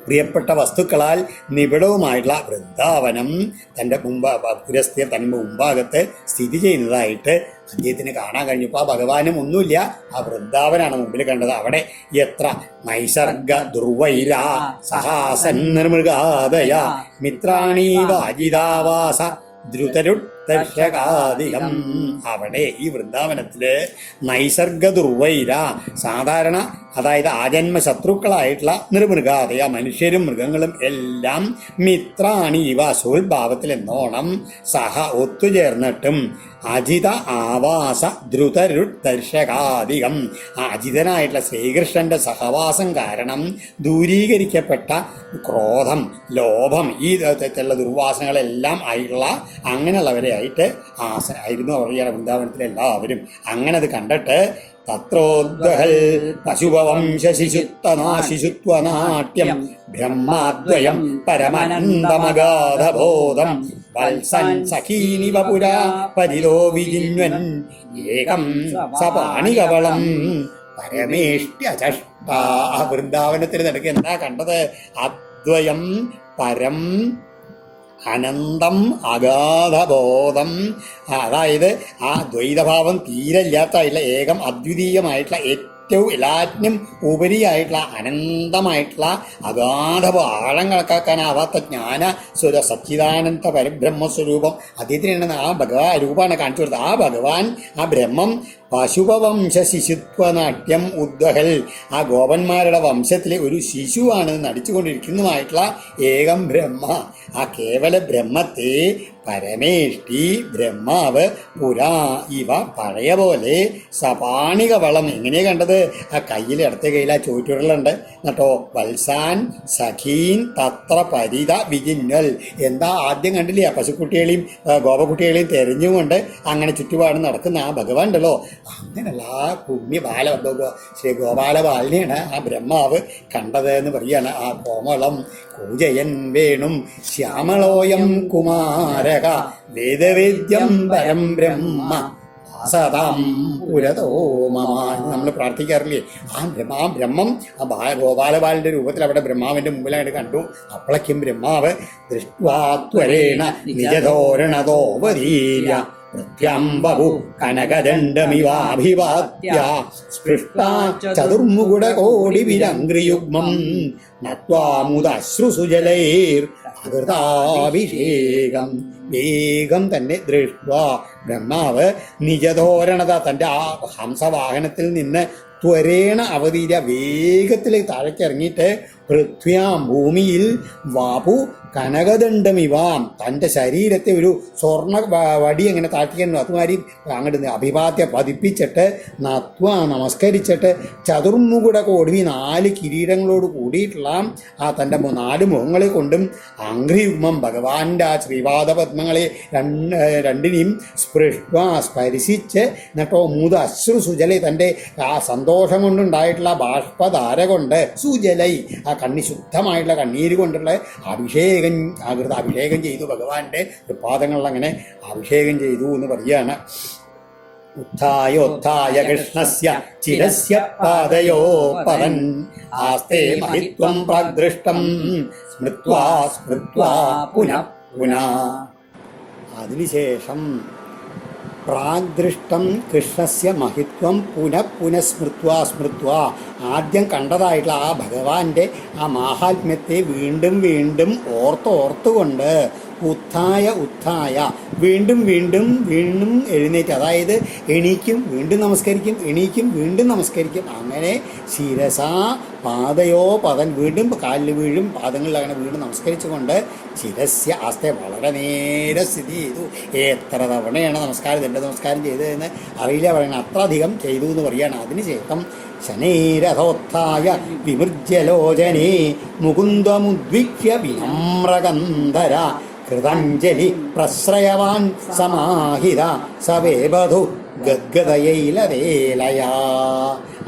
S1: പ്രിയപ്പെട്ട വസ്തുക്കളാൽ നിബിഡവുമായിട്ടുള്ള വൃന്ദാവനം തൻ്റെ പുരസ്ഥിതി തൻ്റെ മുമ്പാകത്ത് സ്ഥിതി ചെയ്യുന്നതായിട്ട് അദ്ദേഹത്തിന് കാണാൻ കഴിഞ്ഞപ്പോൾ ആ ഭഗവാനും ഒന്നുമില്ല, ആ വൃന്ദാവനാണ് മുമ്പിൽ കണ്ടത്. അവിടെ എത്ര നൈസർഗ ദുർവൈര സഹാസൻ നിർമൃഗാദയ മിത്രാണി വാജിതാവാസ ദ്രുതരുത്തർഷകാധികം. അവിടെ ഈ വൃന്ദാവനത്തില് നൈസർഗ ദുർവൈര സാധാരണ, അതായത് ആജന്മ ശത്രുക്കളായിട്ടുള്ള നിർമൃഗാതയ മനുഷ്യരും മൃഗങ്ങളും എല്ലാം മിത്രാണി ഇവ സ്വൽഭാവത്തിൽ എന്നോണം സഹ ഒത്തുചേർന്നിട്ടും അജിത ആവാസ ദ്രുതരുത്തർഷകാധികം അജിതനായിട്ടുള്ള ശ്രീകൃഷ്ണന്റെ സഹവാസം കാരണം ദൂരീകരിക്കപ്പെട്ട ക്രോധം, ലോഭം, ഈ തരത്തിലുള്ള ദുർവാസനകളെല്ലാം ആയിട്ടുള്ള അങ്ങനെയുള്ളവരെ ആയിട്ട് ആയിരുന്നു പറയുക വൃന്ദാവനത്തിലെ എല്ലാവരും. അങ്ങനെ അത് കണ്ടിട്ട് തത്രോദ്വഹൽ പശുപവംശിശുത്വനാട്യം ബ്രഹ്മാദ്വയം പരമനന്ദമഗാധബോധം വത്സൻ സഖീനിവ പുരാ പരിലോ വിജിന്വൻ ഏകം സപാണികവളം പരമേഷ്ട്യചഷ്ട. ആ വൃന്ദാവനത്തിന് നിനക്ക് എന്താ കണ്ടത്? അദ്വയം പരം അനന്തം അഗാധബോധം, അതായത് ആ ദ്വൈതഭാവം തീരെ ഇല്ലാത്തതായിട്ടുള്ള ഏകം അദ്വിതീയമായിട്ടുള്ള ഏറ്റവും എല്ലാറ്റിനും ഉപരിയായിട്ടുള്ള അനന്തമായിട്ടുള്ള അഗാധ ആഴം കണക്കാക്കാനാവാത്ത ജ്ഞാന സ്വര സച്ചിദാനന്ദ പരബ്രഹ്മസ്വരൂപം അദ്ദേഹത്തിനാണ് ആ ഭഗവാൻ രൂപമാണ് കാണിച്ചു കൊടുത്തത്. ആ ഭഗവാൻ ആ ബ്രഹ്മം പശുപവംശ ശിശുത്വനാട്യം ഉദ്വഹൽ ആ ഗോപന്മാരുടെ വംശത്തിലെ ഒരു ശിശുവാണ് നടിച്ചുകൊണ്ടിരിക്കുന്നതുമായിട്ടുള്ള ഏകം ബ്രഹ്മ. ആ കേവല ബ്രഹ്മത്തെ പരമേഷ്ടി ബ്രഹ്മാവ് പുരാ ഇവ പഴയ പോലെ സപാണിക വളം എങ്ങനെയാ കണ്ടത്? ആ കയ്യിൽ ഇടത്തെ കയ്യിൽ ആ ചോറ്റുരുളുണ്ട് കേട്ടോ. വത്സാൻ സഖീൻ തത്ര പരിത വിജിന്വൽ. എന്താ ആദ്യം കണ്ടില്ലേ? ആ പശുക്കുട്ടികളെയും ഗോപക്കുട്ടികളെയും തെരഞ്ഞുകൊണ്ട് അങ്ങനെ ചുറ്റുപാട് നടക്കുന്ന ആ ഭഗവാൻ ഉണ്ടല്ലോ, അങ്ങനെയുള്ള ആ പുണ്യ ശ്രീ ഗോപാല ബാലിനെയാണ് ആ ബ്രഹ്മാവ് കണ്ടത് എന്ന് പറയാണ്. ആ കോമളം കൂജയൻ വേണും ശ്യാമളോയം കുമാരക വേദവേദ്യം പരം ബ്രഹ്മ സതാം പുരതോ മമ. നമ്മൾ പ്രാർത്ഥിക്കാറില്ലേ? ആ ബ്രഹ്മം ആ ഗോപാലബാലന്റെ രൂപത്തിൽ അവിടെ ബ്രഹ്മാവിന്റെ മുമ്പിലായിട്ട് കണ്ടു. അപ്പോഴേക്കും ബ്രഹ്മാവ് ദൃഷ്ട്വാത്വരേണ നിജധോരണതോപരീര്യ പ്രത്യാംബു കനകദണ്ഡമിവാഭിവാദ്യ സ്പൃഷ്ടാ ചതുർമുകുടകോടി വിരംഗ്രിയുഗ്മം നത്വാമുദശ്രുസുജലൈർ അകൃതാഭിഷേകം. വേഗം തന്നെ ദൃഷ്ട ബ്രഹ്മാവ് നിജധോരണത തൻ്റെ ആ ഹംസവാഹനത്തിൽ നിന്ന് ത്വരേണ അവതീര വേഗത്തിലേക്ക് താഴേക്ക് ഇറങ്ങിയിട്ട് പൃഥ്വ്യാം ഭൂമിയിൽ വാപു കനകദണ്ഡമിവാം തൻ്റെ ശരീരത്തെ ഒരു സ്വർണ്ണ വടി എങ്ങനെ താഴ്ത്തിക്കുന്നു അതുമാതിരി അങ്ങോട്ട് അഭിവാദ്യ പതിപ്പിച്ചിട്ട് നത്വ നമസ്കരിച്ചിട്ട് ചതുർമുകുട കോടി 4 കിരീടങ്ങളോട് കൂടിയിട്ടുള്ള ആ തൻ്റെ 4 മുഖങ്ങളെ കൊണ്ടും അംഘ്രിയുഗ്മം ഭഗവാന്റെ ആ ശ്രീപാദപത്മങ്ങളെ രണ്ടിനെയും സ്പരിശിച്ച് എന്നിട്ടോ മൂത് അശ്രു സുജലൈ തൻ്റെ ആ സന്തോഷം കൊണ്ടുണ്ടായിട്ടുള്ള ബാഷ്പധാര കൊണ്ട് സുജലൈ ആ ശുദ്ധമായിട്ടുള്ള കണ്ണീര് കൊണ്ടുള്ള അഭിഷേക അഭിഷേകം ചെയ്തു, ഭഗവാന്റെ പാദങ്ങളിൽ അങ്ങനെ അഭിഷേകം ചെയ്തു എന്ന് പറയാണ്. ഉത്ഥായോത്ഥായ കൃഷ്ണസ്യ ചിരസ്യ പാദയോ പതൻ ആസ്തേ മഹിത്വം പ്രാഗ്ദൃഷ്ടം സ്മൃത്വാ സ്മൃത്വാ പുനഃ പുനഃ. അതിനുശേഷം പ്രാഗ്ദൃഷ്ടം കൃഷ്ണസ്യ മഹിത്വം പുനഃസ്മൃത്വാ സ്മൃത്വാ, ആദ്യം കണ്ടതായിട്ടുള്ള ആ ഭഗവാന്റെ ആ മാഹാത്മ്യത്തെ വീണ്ടും വീണ്ടും ഓർത്തുകൊണ്ട് ഉത്ഥായ വീണ്ടും വീണ്ടും വീണ്ടും എഴുന്നേറ്റ്, അതായത് എണീക്കും വീണ്ടും നമസ്കരിക്കും, എണീക്കും വീണ്ടും നമസ്കരിക്കും, അങ്ങനെ ശിരസാ പാദയോ പദൻ, വീണ്ടും കാലിൽ വീഴും, പാദങ്ങളിൽ അങ്ങനെ വീണ്ടും നമസ്കരിച്ചുകൊണ്ട് ശിരസ്യ ആസ്തെ വളരെ നേരെ സ്ഥിതി ചെയ്തു. എത്ര തവണയാണ് നമസ്കാരം ചെയ്തതെന്ന് അറിയില്ല, പറയുന്നത് അത്ര അധികം ചെയ്തു എന്ന് പറയുകയാണ്. അതിനുശേഷം ശനൈരഥോത്ഥായ വിമൃജ്യലോചനേ മുകുന്ദമുദ്വിക്യ വിനമ്രകന്ധര കൃതഞ്ജലി പ്രശ്രയവാൻ സമാഹിത സവേബധു ഗദ്ഗതയൈലവേലയാ.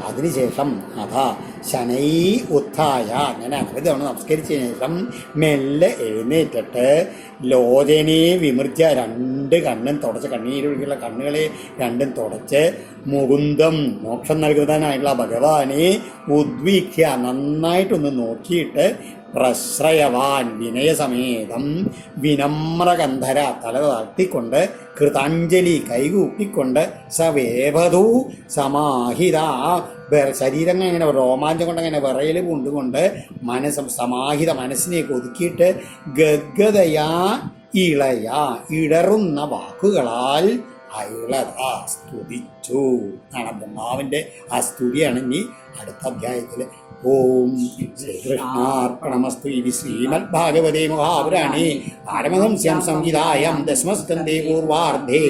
S1: അതിനുശേഷം അതാ ശനൈ ഉത്ഥായ, അങ്ങനെ അനവധി തവണ നമസ്കരിച്ചതിന് ശേഷം മെല്ലെ എഴുന്നേറ്റിട്ട് ലോചനെ വിമൃജ്യ, രണ്ട് കണ്ണും തുടച്ച്, കണ്ണീരൊഴുകിയുള്ള കണ്ണുകളെ രണ്ടും തുടച്ച് മുകുന്ദം മോക്ഷം നൽകുന്നതിനായിട്ടുള്ള ഭഗവാനെ ഉദ്വീക്ഷ്യ നന്നായിട്ടൊന്ന് നോക്കിയിട്ട് പ്രശ്രയവാൻ വിനയസമേതം വിനമ്രകന്ധര തല താഴ്ത്തിക്കൊണ്ട് കൃതാഞ്ജലി കൈകൂപ്പിക്കൊണ്ട് സവേഭതു സമാഹിത, ശരീരം ഇങ്ങനെ രോമാഞ്ചം കൊണ്ട് അങ്ങനെ വിറയൽ കൊണ്ടുകൊണ്ട് സമാഹിത മനസ്സിനെ ഒതുക്കിയിട്ട് ഗദ്ഗതയാ ഇടറുന്ന വാക്കുകളാൽ അയിളതാ സ്തുതിച്ചു ആണ്. ബ്രഹ്മാവിൻ്റെ ആ സ്തുതിയാണ് ഇനി അടുത്ത അധ്യായത്തിൽ. ഓം ശ്രീകൃഷ്ണാർപ്പണമസ്തു. ഇത് ശ്രീമദ് ഭാഗവതേ മഹാപുരാണേ പാരമഹംസ്യാം സംഹിതായാം ദശമസ്കന്ധേ പൂർവാർദ്ധേ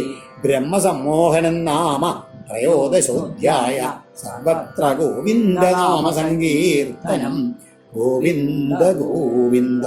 S1: ബ്രഹ്മസമ്മോഹനം നാമ ത്രയോദശോധ്യായ. സർവത്ര ഗോവിന്ദനാമ സങ്കീർത്തനം. ഗോവിന്ദ ഗോവിന്ദ.